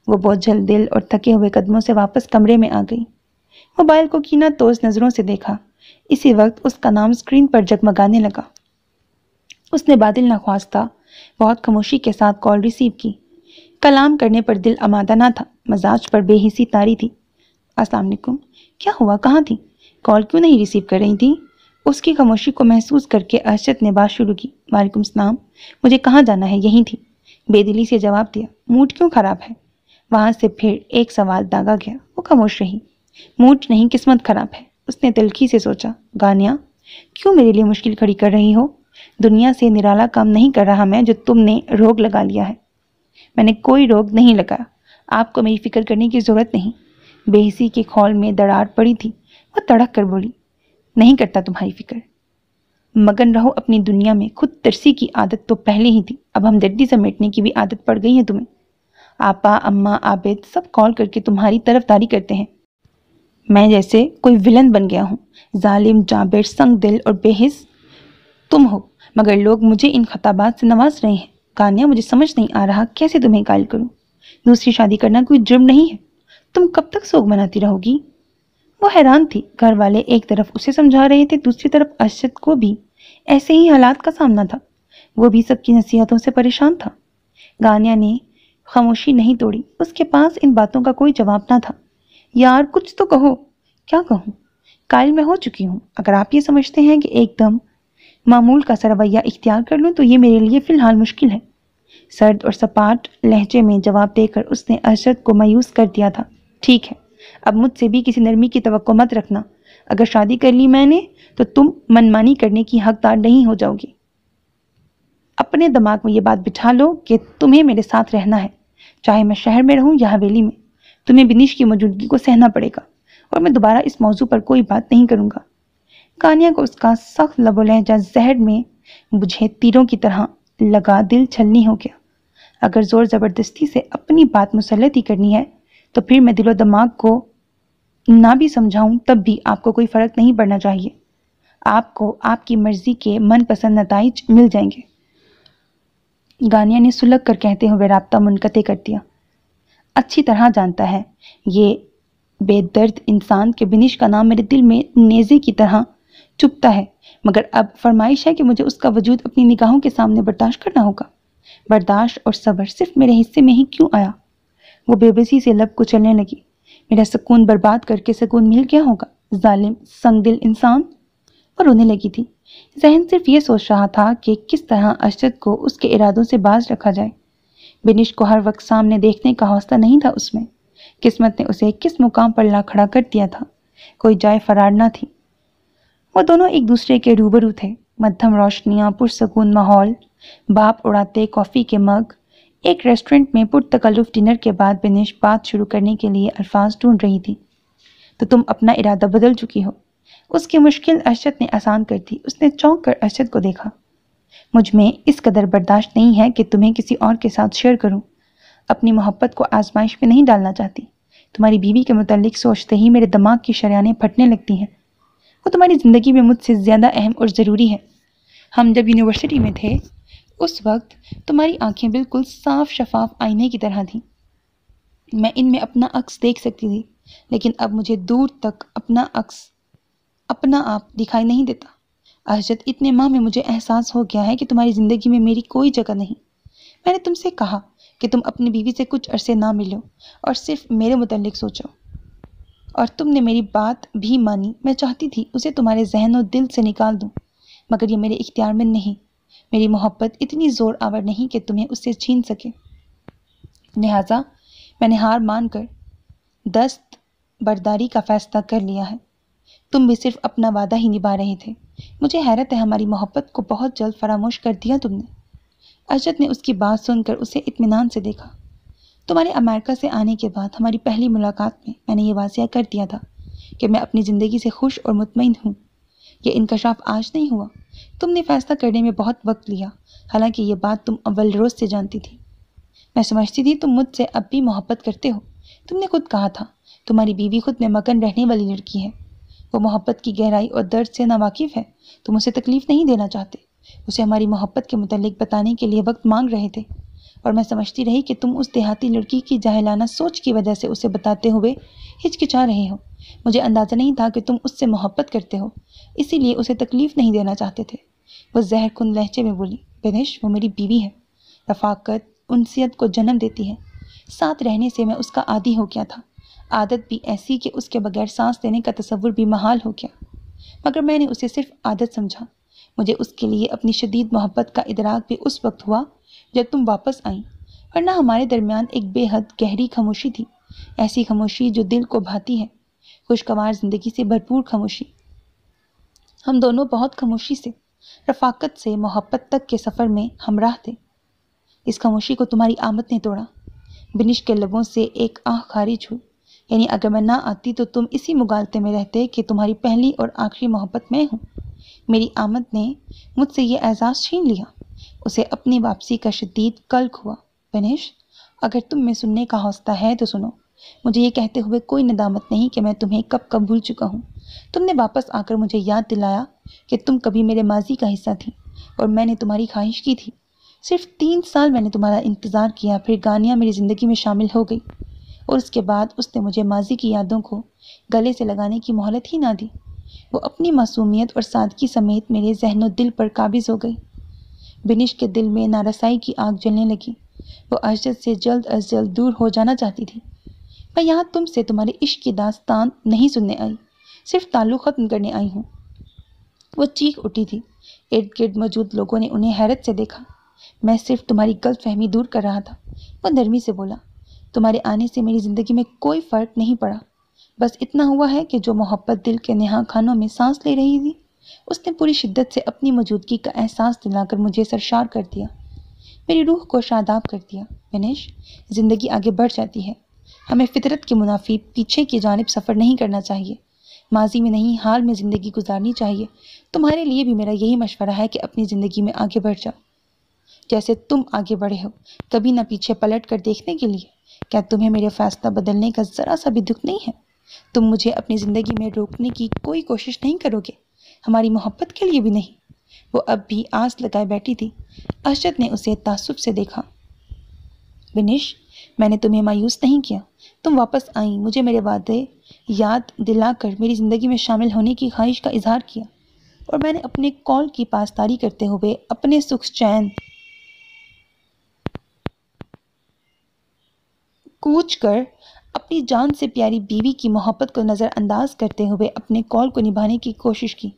وہ بوجھل دل اور تھکے ہوئے قدموں سے واپس کمرے میں آ گئی۔ موبائل کو کینہ توز نظروں سے دیکھا۔ اسی وقت اس کا نام اسکرین پر جگمگانے لگا۔ اس نے بادل نخواستہ بہت خاموشی کے ساتھ کال ریسیو کی۔ کلام کرنے پر دل آمادہ نہ تھا، مزاج پر بے حسی طاری تھی۔ السلام علیکم۔ کیا ہوا، کہاں تھی؟ کال کیوں نہیں ریسیو کر رہی تھی؟ اس کی خاموشی کو محسوس کر کے ارشد نے بات شروع کی۔ وعلیکم السلام، مجھے کہاں جانا ہے، یہیں تھی۔ بے دلی سے جواب دیا۔ موڈ کیوں خراب ہے؟ وہاں سے پھر ایک سوال داغا گیا۔ وہ خاموش رہی۔ موڈ نہیں، قسمت خراب ہے، اس نے تلخی سے سوچا۔ گانیہ، کیوں میرے لیے مشکل کھڑی کر رہی ہو؟ دنیا سے نرالا کام نہیں کر رہا میں جو تم نے روگ لگا لیا ہے۔ میں نے کوئی روگ نہیں لگایا، آپ کو میری فکر کرنے کی ضرورت نہیں۔ بے حسی کے کھول میں دراڑ پڑی تھی۔ وہ تڑک کر بولی، نہیں کرتا تمہاری فکر، مگن رہو اپنی دنیا میں۔ خود ترسی کی عادت تو پہلے ہی تھی، اب ہمدردی سمیٹنے کی بھی عادت پڑ گئی ہے تمہیں۔ آپا، اماں، عابد سب کال کر کے تمہاری طرفداری کرتے ہیں۔ میں جیسے کوئی ولن بن گیا ہوں۔ ظالم، جابر، سنگ دل اور بے حس تم ہو، مگر لوگ مجھے ان خطابات سے نواز رہے ہیں۔ گانیہ، مجھے سمجھ نہیں آ رہا کیسے تمہیں قائل کروں۔ دوسری شادی کرنا کوئی جرم نہیں ہے، تم کب تک سوگ مناتی رہو گی؟ وہ حیران تھی۔ گھر والے ایک طرف اسے سمجھا رہے تھے، دوسری طرف ارشد کو بھی ایسے ہی حالات کا سامنا تھا۔ وہ بھی سب کی نصیحتوں سے پریشان تھا۔ گانیہ نے خاموشی نہیں توڑی، اس کے پاس ان باتوں کا کوئی جواب نہ تھا۔ یار کچھ تو کہو۔ کیا کہوں؟ قائل میں ہو چکی ہوں۔ اگر آپ یہ سمجھتے ہیں کہ ایک دم معمول کا سا رویہ اختیار کر لوں تو یہ میرے لیے فی الحال مشکل ہے۔ سرد اور سپاٹ لہجے میں جواب دے کر اس نے ارشد کو مایوس کر دیا تھا۔ ٹھیک ہے، اب مجھ سے بھی کسی نرمی کی توقع مت رکھنا۔ اگر شادی کر لی میں نے تو تم منمانی کرنے کی حقدار نہیں ہو جاؤ گی۔ اپنے دماغ میں یہ بات بٹھا لو کہ تمہیں میرے ساتھ رہنا ہے، چاہے میں شہر میں رہوں یا حویلی میں۔ تمہیں بنش کی موجودگی کو سہنا پڑے گا اور میں دوبارہ اس موضوع پر کوئی بات نہیں کروں گا۔ گانیہ کو اس کا سخت لب و لہجہ زہر میں بجھے تیروں کی طرح لگا، دل چھلنی ہو گیا۔ اگر زور زبردستی سے اپنی بات مسلط ہی کرنی ہے تو پھر میں دل و دماغ کو نہ بھی سمجھاؤں تب بھی آپ کو کوئی فرق نہیں پڑنا چاہیے۔ آپ کو آپ کی مرضی کے من پسند نتائج مل جائیں گے۔ گانیہ نے سلگ کر کہتے ہوئے رابطہ منقطع کر دیا۔ اچھی طرح جانتا ہے یہ بے درد انسان کہ بنش کا نام میرے دل میں نیزے کی طرح چبھتا ہے، مگر اب فرمائش ہے کہ مجھے اس کا وجود اپنی نگاہوں کے سامنے برداشت کرنا ہوگا۔ برداشت اور صبر صرف میرے حصے میں ہی کیوں آیا؟ وہ بے بسی سے لب کچلنے لگی۔ میرا سکون برباد کر کے سکون مل گیا ہوگا، ظالم سنگ دل انسان۔ اور رونے لگی تھی۔ ذہن صرف یہ سوچ رہا تھا کہ کس طرح ارشد کو اس کے ارادوں سے باز رکھا جائے۔ بنش کو ہر وقت سامنے دیکھنے کا حوصلہ نہیں تھا اس میں۔ قسمت نے اسے کس مقام پر لا کھڑا کر دیا تھا، کوئی جائے فرار نہ تھی۔ وہ دونوں ایک دوسرے کے روبرو تھے۔ مدھم روشنیاں، پرسکون ماحول، بھاپ اڑاتے کافی کے مگ۔ ایک ریسٹورنٹ میں پرتکلف ڈنر کے بعد بنش بات شروع کرنے کے لیے الفاظ ڈھونڈ رہی تھی۔ تو تم اپنا ارادہ بدل چکی ہو؟ اس کی مشکل ارشد نے آسان کر دی۔ اس نے چونک کر ارشد کو دیکھا۔ مجھ میں اس قدر برداشت نہیں ہے کہ تمہیں کسی اور کے ساتھ شیئر کروں۔ اپنی محبت کو آزمائش میں نہیں ڈالنا چاہتی۔ تمہاری بیوی کے متعلق سوچتے ہی میرے دماغ کی شریانیں پھٹنے لگتی ہیں۔ وہ تمہاری زندگی میں مجھ سے زیادہ اہم اور ضروری ہے۔ ہم جب یونیورسٹی میں تھے اس وقت تمہاری آنکھیں بالکل صاف شفاف آئینے کی طرح تھیں. میں ان میں اپنا عکس دیکھ سکتی تھی، لیکن اب مجھے دور تک اپنا عکس، اپنا آپ دکھائی نہیں دیتا. احجت، اتنے ماہ میں مجھے احساس ہو گیا ہے کہ تمہاری زندگی میں میری کوئی جگہ نہیں. میں نے تم سے کہا کہ تم اپنی بیوی سے کچھ عرصے نہ ملو اور صرف میرے متعلق سوچو، اور تم نے میری بات بھی مانی. میں چاہتی تھی اسے تمہارے ذہن و دل سے نکال دوں، مگر یہ میرے اختیار میں نہیں. میری محبت اتنی زور آور نہیں کہ تمہیں اس سے چھین سکے. لہٰذا میں نے ہار مان کر دست برداری کا فیصلہ کر لیا ہے. تم بھی صرف اپنا وعدہ ہی نبھا رہے تھے. مجھے حیرت ہے ہماری محبت کو بہت جلد فراموش کر دیا تم نے. اجت نے اس کی بات سن کر اسے اطمینان سے دیکھا. تمہارے امریکہ سے آنے کے بعد ہماری پہلی ملاقات میں نے یہ واضح کر دیا تھا کہ میں اپنی زندگی سے خوش اور مطمئن ہوں. یہ انکشاف آج نہیں ہوا. تم نے فیصلہ کرنے میں بہت وقت لیا، حالانکہ یہ بات تم اول روز سے جانتی تھی. میں سمجھتی تھی تم مجھ سے اب بھی محبت کرتے ہو. تم نے خود کہا تھا تمہاری بیوی خود میں مگن رہنے والی لڑکی ہے. وہ محبت کی گہرائی اور درد سے ناواقف ہے. تم اسے تکلیف نہیں دینا چاہتے. اسے ہماری محبت کے متعلق بتانے کے لیے وقت مانگ رہے تھے، اور میں سمجھتی رہی کہ تم اس دیہاتی لڑکی کی جاہلانہ سوچ کی وجہ سے اسے بتاتے ہوئے ہچکچا رہے ہو. مجھے اندازہ نہیں تھا کہ تم اس سے محبت کرتے ہو، اسی لیے اسے تکلیف نہیں دینا چاہتے تھے. وہ زہر کن لہجے میں بولی. بنش، وہ میری بیوی ہے. رفاقت انسیت کو جنم دیتی ہے. ساتھ رہنے سے میں اس کا عادی ہو گیا تھا. عادت بھی ایسی کہ اس کے بغیر سانس لینے کا تصور بھی محال ہو گیا. مگر میں نے اسے صرف عادت سمجھا. مجھے اس کے لیے اپنی شدید محبت کا ادراک بھی اس وقت ہوا جب تم واپس آئیں، ورنہ ہمارے درمیان ایک بے حد گہری خاموشی تھی. ایسی خاموشی جو دل کو بھاتی ہے، خوشگوار زندگی سے بھرپور خاموشی. ہم دونوں بہت خاموشی سے، رفاقت سے محبت تک کے سفر میں ہمراہ تھے. اس خاموشی کو تمہاری آمد نے توڑا. بنش کے لبوں سے ایک آہ خارج ہوئی. یعنی اگر میں نہ آتی تو تم اسی مغالطے میں رہتے کہ تمہاری پہلی اور آخری محبت میں ہوں. میری آمد نے مجھ سے یہ اعزاز چھین لیا. اسے اپنی واپسی کا شدید قلق ہوا. بنش، اگر تم میں سننے کا حوصلہ ہے تو سنو. مجھے یہ کہتے ہوئے کوئی ندامت نہیں کہ میں تمہیں کب کب بھول چکا ہوں. تم نے واپس آ کر مجھے یاد دلایا کہ تم کبھی میرے ماضی کا حصہ تھی، اور میں نے تمہاری خواہش کی تھی. صرف 3 سال میں نے تمہارا انتظار کیا، پھر گانیہ میری زندگی میں شامل ہو گئی، اور اس کے بعد اس نے مجھے ماضی کی یادوں کو گلے سے لگانے کی مہلت ہی نہ دی. وہ اپنی معصومیت اور سادگی سمیت میرے ذہن و دل پر قابض ہو گئی. بنش کے دل میں نارسائی کی آگ جلنے لگی. وہ اجت سے جلد از جلد دور ہو جانا چاہتی تھی. میں یہاں تم سے تمہارے عشق کی داستان نہیں سننے آئی، صرف تعلق ختم کرنے آئی ہوں. وہ چیخ اٹھی تھی. ارد گرد موجود لوگوں نے انہیں حیرت سے دیکھا. میں صرف تمہاری غلط فہمی دور کر رہا تھا. وہ نرمی سے بولا. تمہارے آنے سے میری زندگی میں کوئی فرق نہیں پڑا. بس اتنا ہوا ہے کہ جو محبت دل کے نہا خانوں میں سانس لے رہی تھی، اس نے پوری شدت سے اپنی موجودگی کا احساس دلا کر مجھے سرشار کر دیا، میری روح کو شاداب کر دیا. بنش، زندگی آگے بڑھ جاتی ہے. ہمیں فطرت کے منافی پیچھے کی جانب سفر نہیں کرنا چاہیے. ماضی میں نہیں، حال میں زندگی گزارنی چاہیے. تمہارے لیے بھی میرا یہی مشورہ ہے کہ اپنی زندگی میں آگے بڑھ جاؤ جیسے تم آگے بڑھے ہو، کبھی نہ پیچھے پلٹ کر دیکھنے کے لیے. کیا تمہیں میرے فیصلہ بدلنے کا ذرا سا بھی دکھ نہیں ہے؟ تم مجھے اپنی زندگی میں روکنے کی کوئی کوشش نہیں کرو گے، ہماری محبت کے لیے بھی نہیں. وہ اب بھی آس لگائے بیٹھی تھی. ارشد نے اسے تعصب سے دیکھا. بنش، میں نے تمہیں مایوس نہیں کیا. تم واپس آئیں، مجھے میرے وعدے یاد دلا کر میری زندگی میں شامل ہونے کی خواہش کا اظہار کیا، اور میں نے اپنے قول کی پاسداری کرتے ہوئے اپنے سکھ چین کوچ کر اپنی جان سے پیاری بیوی کی محبت کو نظر انداز کرتے ہوئے اپنے قول کو نبھانے کی کوشش کی.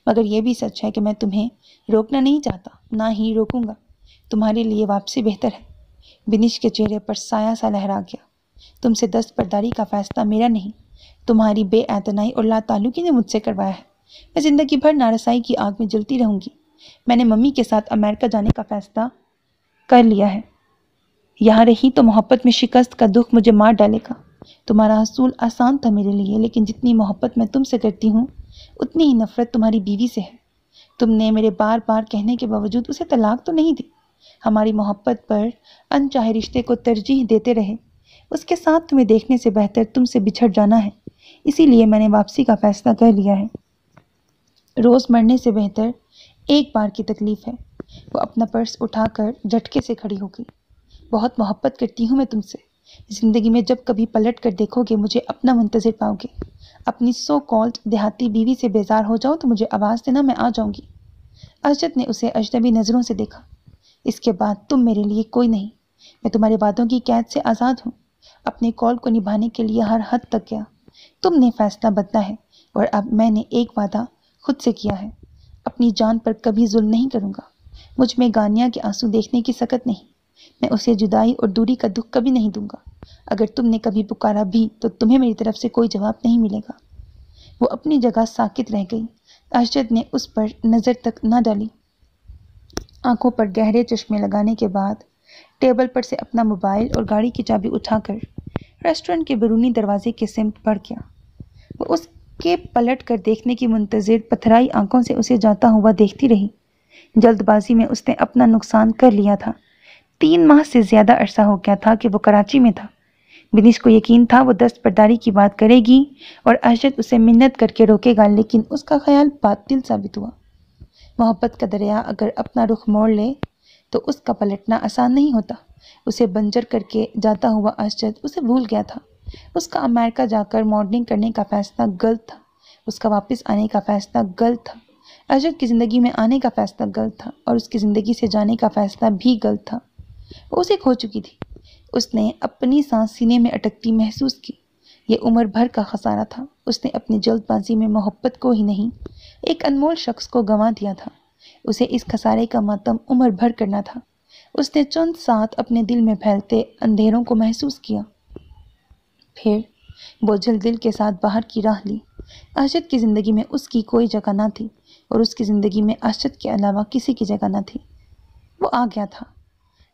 مگر یہ بھی سچ ہے کہ میں تمہیں روکنا نہیں چاہتا، نہ ہی روکوں گا. تمہارے لیے واپسی بہتر ہے. بنش کے چہرے پر سایہ سا لہرا گیا. تم سے دست برداری کا فیصلہ میرا نہیں، تمہاری بے اعتنائی اور لا تعلقی نے مجھ سے کروایا ہے. میں زندگی بھر نارسائی کی آگ میں جلتی رہوں گی. میں نے ممی کے ساتھ امریکہ جانے کا فیصلہ کر لیا ہے. یہاں رہی تو محبت میں شکست کا دکھ مجھے مار ڈالے گا. تمہارا حصول آسان تھا میرے لیے، لیکن جتنی محبت میں تم سے کرتی ہوں اتنی ہی نفرت تمہاری بیوی سے ہے. تم نے میرے بار بار کہنے کے باوجود اسے طلاق تو نہیں دی. ہماری محبت پر انچاہے رشتے کو ترجیح دیتے رہے. اس کے ساتھ تمہیں دیکھنے سے بہتر تم سے بچھڑ جانا ہے. اسی لیے میں نے واپسی کا فیصلہ کر لیا ہے. روز مرنے سے بہتر ایک بار کی تکلیف ہے۔ وہ اپنا پرس اٹھا کر جھٹکے سے کھڑی ہو گئی۔ بہت محبت کرتی ہوں میں تم سے۔ زندگی میں جب کبھی پلٹ کر دیکھو گے مجھے اپنا منتظر پاؤ گے۔ اپنی سو کالڈ دیہاتی بیوی سے بیزار ہو جاؤ تو مجھے آواز دینا، میں آ جاؤں گی۔ ارشد نے اسے اجنبی نظروں سے دیکھا۔ اس کے بعد تم میرے لیے کوئی نہیں۔ میں تمہارے وعدوں کی قید سے آزاد ہوں۔ اپنے کال کو نبھانے کے لیے ہر حد تک گیا۔ تم نے فیصلہ بدلا ہے اور اب میں نے ایک وعدہ خود سے کیا ہے، اپنی جان پر کبھی ظلم نہیں کروں گا۔ مجھ میں گانیہ کے آنسو دیکھنے کی سکت نہیں۔ میں اسے جدائی اور دوری کا دکھ کبھی نہیں دوں گا۔ اگر تم نے کبھی پکارا بھی تو تمہیں میری طرف سے کوئی جواب نہیں ملے گا۔ وہ اپنی جگہ ساکت رہ گئی۔ ارشد نے اس پر نظر تک نہ ڈالی۔ آنکھوں پر گہرے چشمے لگانے کے بعد ٹیبل پر سے اپنا موبائل اور گاڑی کی چابی اٹھا کر ریسٹورنٹ کے بیرونی دروازے کے سمت بڑھ گیا۔ وہ اس کے پلٹ کر دیکھنے کی منتظر پتھرائی آنکھوں سے اسے جاتا ہوا دیکھتی رہی۔ جلد بازی میں اس نے اپنا نقصان کر لیا تھا۔ 3 ماہ سے زیادہ عرصہ ہو گیا تھا کہ وہ کراچی میں تھا۔ بنش کو یقین تھا وہ دستبرداری کی بات کرے گی اور ارشد اسے منت کر کے روکے گا، لیکن اس کا خیال باطل ثابت ہوا۔ محبت کا دریا اگر اپنا رخ موڑ لے تو اس کا پلٹنا آسان نہیں ہوتا۔ اسے بنجر کر کے جاتا ہوا ارشد اسے بھول گیا تھا۔ اس کا امریکہ جا کر ماڈلنگ کرنے کا فیصلہ غلط تھا۔ اس کا واپس آنے کا فیصلہ غلط تھا۔ ارشد کی زندگی میں آنے کا فیصلہ غلط تھا اور اس کی زندگی سے جانے کا فیصلہ بھی غلط تھا۔ وہ اسے کھو چکی تھی۔ اس نے اپنی سانس سینے میں اٹکتی محسوس کی۔ یہ عمر بھر کا خسارہ تھا۔ اس نے اپنی جلد بازی میں محبت کو ہی نہیں، ایک انمول شخص کو گنوا دیا تھا۔ اسے اس خسارے کا ماتم عمر بھر کرنا تھا۔ اس نے چند ساتھ اپنے دل میں پھیلتے اندھیروں کو محسوس کیا، پھر بوجھل دل کے ساتھ باہر کی راہ لی۔ ارشد کی زندگی میں اس کی کوئی جگہ نہ تھی اور اس کی زندگی میں ارشد کے علاوہ کسی کی جگہ نہ تھی۔ وہ آ گیا تھا۔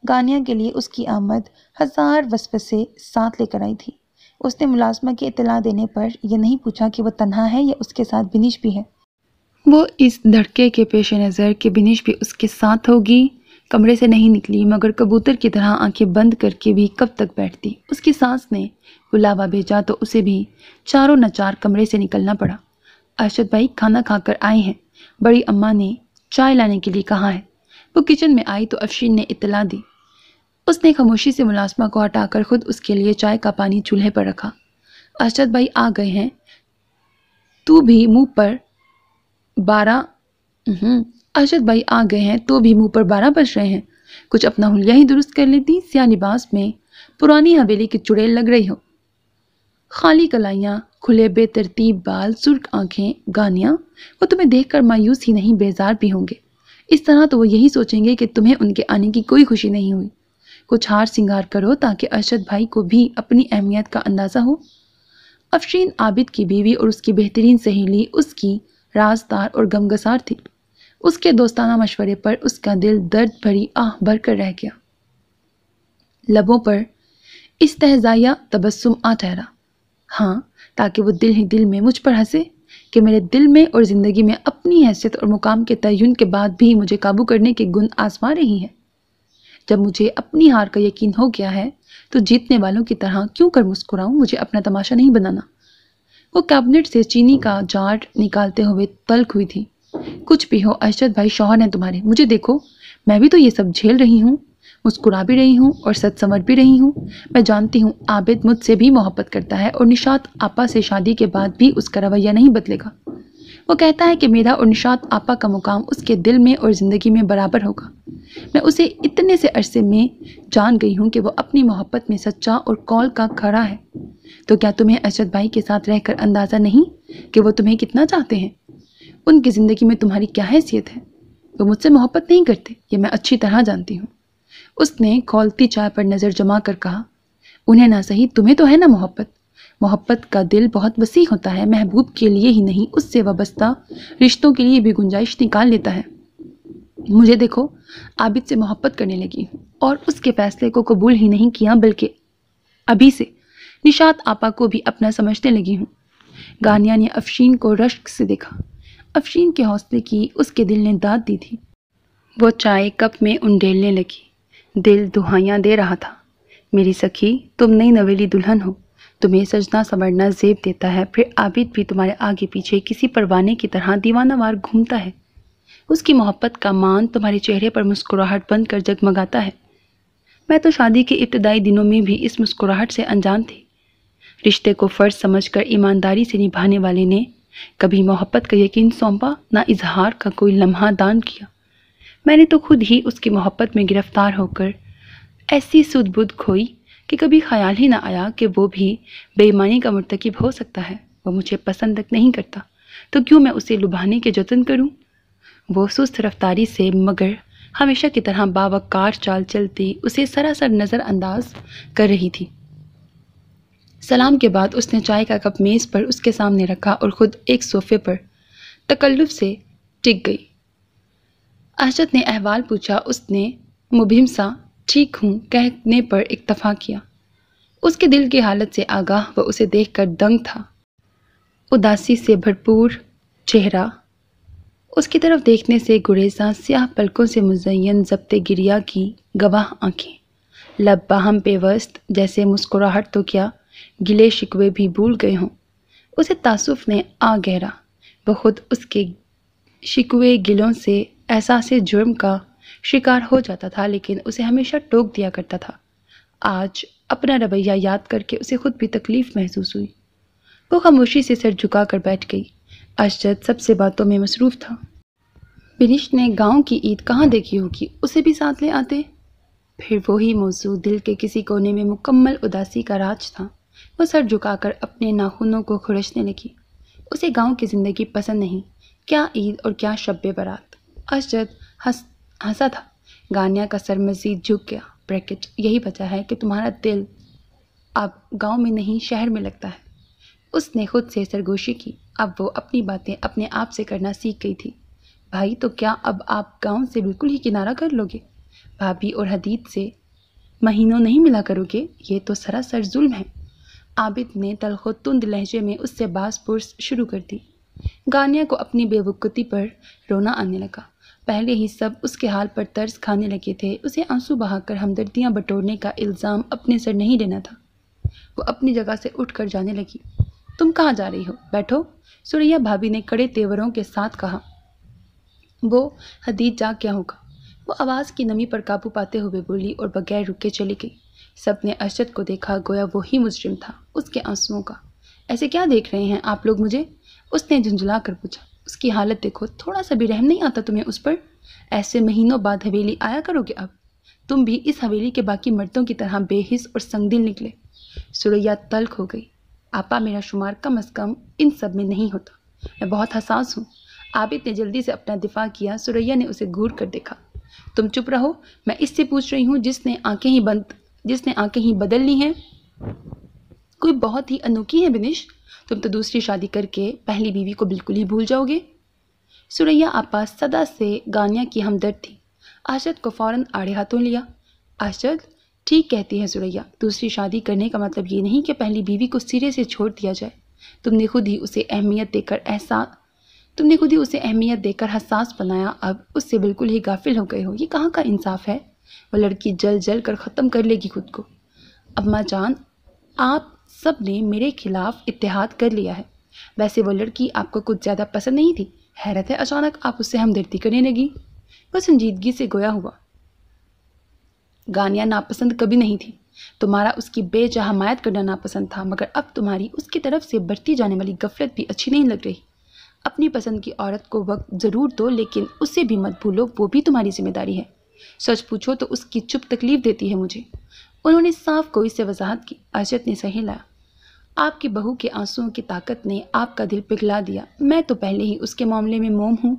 گانیہ کے لیے اس کی آمد 1000 وسوسے ساتھ لے کر آئی تھی۔ اس نے ملازمہ کی اطلاع دینے پر یہ نہیں پوچھا کہ وہ تنہا ہے یا اس کے ساتھ بنش بھی ہے۔ وہ اس دھڑکے کے پیش نظر کہ بنش بھی اس کے ساتھ ہوگی کمرے سے نہیں نکلی، مگر کبوتر کی طرح آنکھیں بند کر کے بھی کب تک بیٹھتی۔ اس کی سانس نے بلاوا بھیجا تو اسے بھی چاروں نچار کمرے سے نکلنا پڑا۔ ارشد بھائی کھانا کھا کر آئے ہیں، بڑی اماں نے چائے لانے کے لیے کہا ہے۔ وہ کچن میں آئی تو افشین نے اطلاع دی۔ اس نے خاموشی سے ملازمہ کو ہٹا کر خود اس کے لیے چائے کا پانی چولہے پر رکھا۔ ارشد بھائی آ گئے ہیں، تو بھی منہ پر 12 ارشد بھائی آ گئے ہیں تو بھی منہ پر 12 بج رہے ہیں۔ کچھ اپنا حلیہ ہی درست کر لیتی، سیاہ لباس میں پرانی حویلی کی چڑیل لگ رہی ہو۔ خالی کلائیاں، کھلے بے ترتیب بال، سرخ آنکھیں۔ گانیہ، وہ تمہیں دیکھ کر مایوس ہی نہیں بیزار بھی ہوں گے۔ اس طرح تو وہ یہی سوچیں گے کہ تمہیں ان کے آنے کی کوئی خوشی نہیں ہوئی۔ کچھ ہار سنگار کرو تاکہ ارشد بھائی کو بھی اپنی اہمیت کا اندازہ ہو۔ افشین عابد کی بیوی اور اس کی بہترین سہیلی اس کی رازدار اور غمگسار تھی۔ اس کے دوستانہ مشورے پر اس کا دل درد بھری آہ بھر کر رہ گیا۔ لبوں پر استہزائیہ تبسم آ ٹھہرا۔ ہاں، تاکہ وہ دل ہی دل میں مجھ پر ہنسے کہ میرے دل میں اور زندگی میں اپنی حیثیت اور مقام کے تعین کے بعد بھی مجھے قابو کرنے کے گن آزما رہی ہے۔ جب مجھے اپنی ہار کا یقین ہو گیا ہے تو جیتنے والوں کی طرح کیوں کر مسکراؤں؟ مجھے اپنا تماشا نہیں بنانا۔ وہ کیبنٹ سے چینی کا جار نکالتے ہوئے تلخ ہوئی تھی۔ کچھ بھی ہو، ارشد بھائی شوہر ہیں تمہارے، مجھے دیکھو، میں بھی تو یہ سب جھیل رہی ہوں، مسکرا بھی رہی ہوں اور سچ سنور بھی رہی ہوں۔ میں جانتی ہوں عابد مجھ سے بھی محبت کرتا ہے اور نشاط آپا سے شادی کے بعد بھی اس کا رویہ نہیں بدلے گا۔ وہ کہتا ہے کہ میرا اور نشاط آپا کا مقام اس کے دل میں اور زندگی میں برابر ہوگا۔ میں اسے اتنے سے عرصے میں جان گئی ہوں کہ وہ اپنی محبت میں سچا اور قول کا کھڑا ہے۔ تو کیا تمہیں ارشد بھائی کے ساتھ رہ کر اندازہ نہیں کہ وہ تمہیں کتنا چاہتے ہیں؟ ان کی زندگی میں تمہاری کیا حیثیت ہے؟ وہ مجھ سے محبت نہیں کرتے، یہ میں اچھی طرح جانتی ہوں۔ اس نے کھولتی چائے پر نظر جما کر کہا، انہیں نہ صحیح تمہیں تو ہے نا محبت۔ محبت کا دل بہت وسیع ہوتا ہے، محبوب کے لیے ہی نہیں اس سے وابستہ رشتوں کے لیے بھی گنجائش نکال لیتا ہے۔ مجھے دیکھو، عابد سے محبت کرنے لگی ہوں اور اس کے فیصلے کو قبول ہی نہیں کیا بلکہ ابھی سے نشاط آپا کو بھی اپنا سمجھنے لگی ہوں۔ گانیہ نے افشین کو رشک سے دیکھا۔ افشین کے حوصلے کی اس کے دل نے داد دی تھی۔ وہ چائے کپ میں انڈیلنے لگی، دل دہائیاں دے رہا تھا۔ میری سکھی، تم نئی نویلی دلہن ہو، تمہیں سجنا سنورنا زیب دیتا ہے، پھر عابد بھی تمہارے آگے پیچھے کسی پروانے کی طرح دیوانہ وار گھومتا ہے۔ اس کی محبت کا مان تمہارے چہرے پر مسکراہٹ بن کر جگمگاتا ہے۔ میں تو شادی کے ابتدائی دنوں میں بھی اس مسکراہٹ سے انجان تھی۔ رشتے کو فرض سمجھ کر ایمانداری سے نبھانے والے نے کبھی محبت کا یقین سونپا، نہ اظہار کا کوئی لمحہ دان کیا۔ میں نے تو خود ہی اس کی محبت میں گرفتار ہو کر ایسی سدھ بدھ کھوئی کہ کبھی خیال ہی نہ آیا کہ وہ بھی بے ایمانی کا مرتکب ہو سکتا ہے۔ وہ مجھے پسند تک نہیں کرتا تو کیوں میں اسے لبھانے کے جتن کروں؟ وہ سست رفتاری سے مگر ہمیشہ کی طرح باوقار چال چلتی اسے سراسر نظر انداز کر رہی تھی۔ سلام کے بعد اس نے چائے کا کپ میز پر اس کے سامنے رکھا اور خود ایک صوفے پر تکلف سے ٹک گئی۔ ارشد نے احوال پوچھا۔ اس نے مبہم سا ٹھیک ہوں کہنے پر اکتفا کیا۔ اس کے دل کی حالت سے آگاہ وہ اسے دیکھ کر دنگ تھا۔ اداسی سے بھرپور چہرہ، اس کی طرف دیکھنے سے گریزاں سیاہ پلکوں سے مزین ضبط گریہ کی گواہ آنکھیں، لب باہم پیوست جیسے مسکراہٹ تو کیا گلے شکوے بھی بھول گئے ہوں۔ اسے تعصف نے آ گہرا۔ وہ خود اس کے شکوے گلوں سے احساس جرم کا شکار ہو جاتا تھا، لیکن اسے ہمیشہ ٹوک دیا کرتا تھا۔ آج اپنا رویہ یاد کر کے اسے خود بھی تکلیف محسوس ہوئی۔ وہ خاموشی سے سر جھکا کر بیٹھ گئی۔ ارشد سب سے باتوں میں مصروف تھا۔ بنش نے گاؤں کی عید کہاں دیکھی ہوگی، اسے بھی ساتھ لے آتے۔ پھر وہی موضوع دل کے کسی کونے میں مکمل اداسی کا راج تھا۔ وہ سر جھکا کر اپنے ناخنوں کو کھرچنے لگی۔ اسے گاؤں کی زندگی پسند نہیں، کیا عید اور کیا شب برات۔ ارشد ہنسا تھا۔ گانیہ کا سر مزید جھک گیا۔ بریکٹ یہی وجہ ہے کہ تمہارا دل اب گاؤں میں نہیں شہر میں لگتا ہے۔ اس نے خود سے سرگوشی کی۔ اب وہ اپنی باتیں اپنے آپ سے کرنا سیکھ گئی تھی۔ بھائی تو کیا اب آپ گاؤں سے بالکل ہی کنارہ کر لو گے؟ بھابھی اور حدید سے مہینوں نہیں ملا کرو گے؟ یہ تو سراسر ظلم ہے۔ عابد نے تلخ و تند لہجے میں اس سے باز پرس شروع کر دی۔ گانیہ کو اپنی بے وقوفی پر رونا آنے لگا۔ پہلے ہی سب اس کے حال پر ترس کھانے لگے تھے۔ اسے آنسو بہا کر ہمدردیاں بٹورنے کا الزام اپنے سر نہیں لینا تھا۔ وہ اپنی جگہ سے اٹھ کر جانے لگی۔ تم کہاں جا رہی ہو؟ بیٹھو، سوریا بھابھی نے کڑے تیوروں کے ساتھ کہا۔ وہ حدید جاگ کیا ہوگا؟ وہ آواز کی نمی پر قابو پاتے ہوئے بولی اور بغیر رکے چلی گئی۔ سب نے ارشد کو دیکھا، گویا وہی مجرم تھا۔ اس کے آنسوؤں کا ایسے کیا دیکھ رہے ہیں آپ لوگ مجھے؟ اس نے جھنجھلا کر پوچھا۔ اس کی حالت دیکھو، تھوڑا سا بھی رحم نہیں آتا تمہیں اس پر؟ ایسے مہینوں بعد حویلی آیا کرو گے اب؟ تم بھی اس حویلی کے باقی مردوں کی طرح بے حس اور سنگ دل نکلے۔ سوریا تلخ ہو گئی۔ آپا میرا شمار کم از کم ان سب میں نہیں ہوتا، میں بہت حساس ہوں۔ عابد نے جلدی سے اپنا دفاع کیا۔ سوریا نے اسے گھور کر دیکھا۔ تم چپ رہو، میں اس سے پوچھ رہی ہوں جس نے آنکھیں ہی بدل لی ہیں۔ کوئی بہت ہی انوکھی ہے بنش، تم تو دوسری شادی کر کے پہلی بیوی کو بالکل ہی بھول جاؤ گے۔ سوریا آپا صدا سے گانیہ کی ہمدرد تھی۔ ارشد کو فوراً آڑے ہاتھوں لیا۔ ارشد ٹھیک کہتی ہے سوریا، دوسری شادی کرنے کا مطلب یہ نہیں کہ پہلی بیوی کو سرے سے چھوڑ دیا جائے۔ تم نے خود ہی اسے اہمیت دے کر حساس بنایا، اب اس سے بالکل ہی غافل ہو گئے ہو۔ یہ کہاں کا انصاف ہے؟ وہ لڑکی جل جل کر ختم کر لے گی خود کو۔ اماں جان، آپ سب نے میرے خلاف اتحاد کر لیا ہے۔ ویسے وہ لڑکی آپ کو کچھ زیادہ پسند نہیں تھی، حیرت ہے اچانک آپ اس سے ہمدردی کرنے لگی۔ وہ سنجیدگی سے گویا ہوا۔ گانیہ ناپسند کبھی نہیں تھی، تمہارا اس کی بے جا حمایت کرنا ناپسند تھا، مگر اب تمہاری اس کی طرف سے برتی جانے والی غفلت بھی اچھی نہیں لگ رہی۔ اپنی پسند کی عورت کو وقت ضرور دو، لیکن اسے بھی مت بھولو، وہ بھی تمہاری ذمہ داری ہے۔ سچ پوچھو تو اس کی چپ تکلیف دیتی ہے مجھے۔ انہوں نے صاف کوئی سے وضاحت کی۔ ارشد نے صحیح لایا۔ آپ کی بہو کے آنسوؤں کی طاقت نے آپ کا دل پگھلا دیا۔ میں تو پہلے ہی اس کے معاملے میں موم ہوں،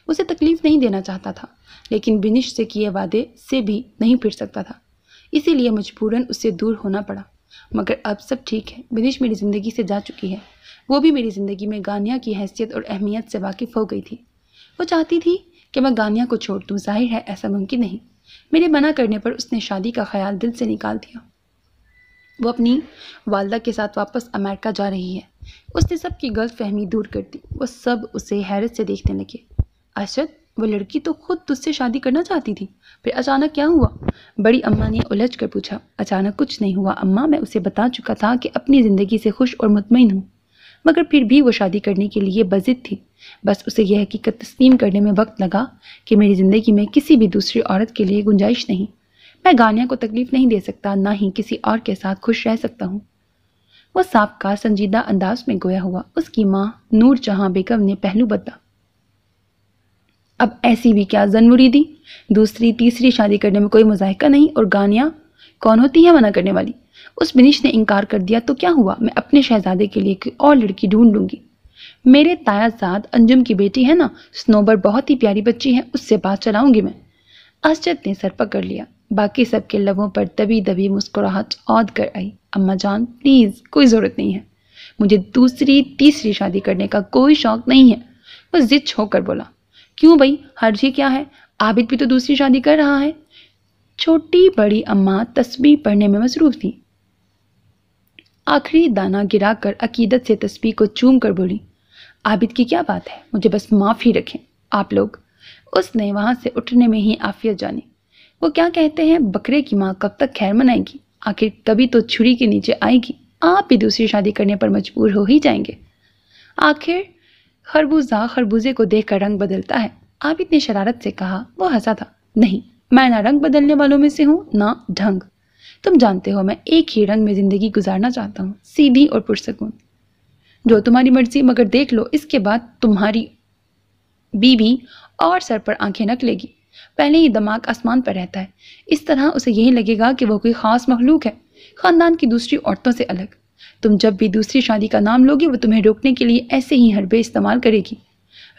اسے تکلیف نہیں دینا چاہتا تھا، لیکن بنش سے کیے وعدے سے بھی نہیں پھر سکتا تھا، اسی لیے مجبوراً اس سے دور ہونا پڑا۔ مگر اب سب ٹھیک ہے، بنش میری زندگی سے جا چکی ہے۔ وہ بھی میری زندگی میں گانیہ کی حیثیت اور اہمیت سے واقف ہو گئی تھی۔ وہ چاہتی تھی کہ میں گانیہ کو چھوڑ دوں، ظاہر ہے ایسا ممکن نہیں۔ میرے منع کرنے پر اس نے شادی کا خیال دل سے نکال دیا۔ وہ اپنی والدہ کے ساتھ واپس امریکہ جا رہی ہے۔ اس نے سب کی غلط فہمی دور کر دی۔ وہ سب اسے حیرت سے دیکھنے لگے۔ ارشد، وہ لڑکی تو خود تجھ سے شادی کرنا چاہتی تھی، پھر اچانک کیا ہوا؟ بڑی اماں نے الجھ کر پوچھا۔ اچانک کچھ نہیں ہوا اماں، میں اسے بتا چکا تھا کہ اپنی زندگی سے خوش اور مطمئن ہوں۔ مگر پھر بھی وہ شادی کرنے کے لیے بضد تھی۔ بس اسے یہ حقیقت تسلیم کرنے میں وقت لگا کہ میری زندگی میں کسی بھی دوسری عورت کے لیے گنجائش نہیں۔ میں گانیہ کو تکلیف نہیں دے سکتا، نہ ہی کسی اور کے ساتھ خوش رہ سکتا ہوں۔ وہ صاحب کا سنجیدہ انداز میں گویا ہوا۔ اس کی ماں نور جہاں بیگم نے پہلو بدلا۔ اب ایسی بھی کیا زن مریدی، دوسری تیسری شادی کرنے میں کوئی مذائقہ نہیں، اور گانیہ کون ہوتی ہے منع کرنے والی؟ اس بنش نے انکار کر دیا تو کیا ہوا، میں اپنے شہزادے کے لیے کوئی اور لڑکی ڈھونڈ لوں گی۔ میرے تایا زاد انجم کی بیٹی ہے نا، سنوبر بہت ہی پیاری بچی ہے، اس سے بات چلاؤں گی میں۔ اسجد نے سر پکڑ لیا۔ باقی سب کے لبوں پر دبی دبی مسکراہٹ عود کر آئی۔ اماں جان پلیز، کوئی ضرورت نہیں ہے، مجھے دوسری تیسری شادی کرنے کا کوئی شوق نہیں ہے۔ وہ ضد چھو کر بولا۔ کیوں بھائی، حرج ہی کیا ہے، عابد بھی تو دوسری شادی کر رہا ہے۔ چھوٹی بڑی اماں تسبیح پڑھنے میں مصروف تھی۔ آخری دانہ گرا کر عقیدت سے تسبیح کو چوم کر بولی، عابد کی کیا بات ہے، مجھے بس معاف ہی رکھیں آپ لوگ۔ اس نے وہاں سے اٹھنے میں ہی عافیت جانی۔ وہ کیا کہتے ہیں، بکرے کی ماں کب تک خیر منائے گی، آخر کبھی تو چھری کے نیچے آئے گی، آپ بھی دوسری شادی کرنے پر مجبور ہو ہی جائیں گے۔ آخر خربوزہ خربوزے کو دیکھ کر رنگ بدلتا ہے، عابد نے شرارت سے کہا۔ وہ ہنسا تھا۔ نہیں، میں نہ رنگ بدلنے والوں میں سے ہوں نہ ڈھنگ، تم جانتے ہو میں ایک ہی رنگ میں زندگی گزارنا چاہتا ہوں، سیدھی اور پرسکون۔ جو تمہاری مرضی، مگر دیکھ لو اس کے بعد تمہاری بیوی اور سر پر آنکھیں رکھ لے گی۔ پہلے ہی دماغ آسمان پر رہتا ہے، اس طرح اسے یہی لگے گا کہ وہ کوئی خاص مخلوق ہے، خاندان کی دوسری عورتوں سے الگ۔ تم جب بھی دوسری شادی کا نام لوگی وہ تمہیں روکنے کے لیے ایسے ہی حربے استعمال کرے گی،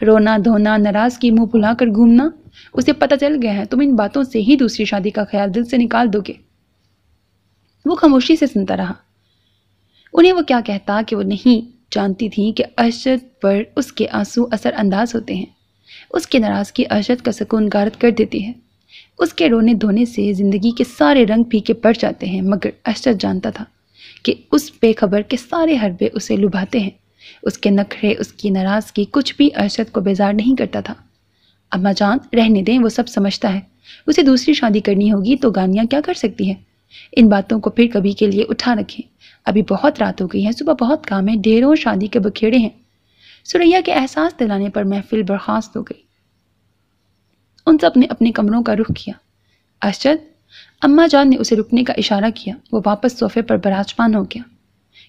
رونا دھونا، ناراضگی منہ پھلا کر گھومنا۔ اسے پتہ چل گیا ہے تم ان باتوں سے ہی دوسری شادی کا خیال دل سے نکال دو گے۔ وہ خاموشی سے سنتا رہا۔ انہیں وہ کیا کہتا کہ وہ نہیں جانتی تھی کہ ارشد پر اس کے آنسو اثر انداز ہوتے ہیں، اس کی ناراضگی ارشد کا سکون غارت کر دیتی ہے، اس کے رونے دھونے سے زندگی کے سارے رنگ پھیکے پڑ جاتے ہیں، مگر ارشد جانتا تھا کہ اس بے خبر کے سارے حربے اسے لبھاتے ہیں، اس کے نخرے، اس کی ناراضگی کچھ بھی ارشد کو بیزار نہیں کرتا تھا۔ اماں جان رہنے دیں، وہ سب سمجھتا ہے، اسے دوسری شادی کرنی ہوگی تو گانیہ کیا کر سکتی ہے، ان باتوں کو پھر کبھی کے لیے اٹھا رکھیں، ابھی بہت رات ہو گئی ہے، صبح بہت کام ہے، ڈھیروں شادی کے بکھیڑے ہیں۔ سریا کے احساس دلانے پر محفل برخاست ہو گئی۔ ان سب نے اپنے کمروں کا رخ کیا۔ ارشد، اماں جان نے اسے رکنے کا اشارہ کیا۔ وہ واپس صوفے پر براجمان ہو گیا۔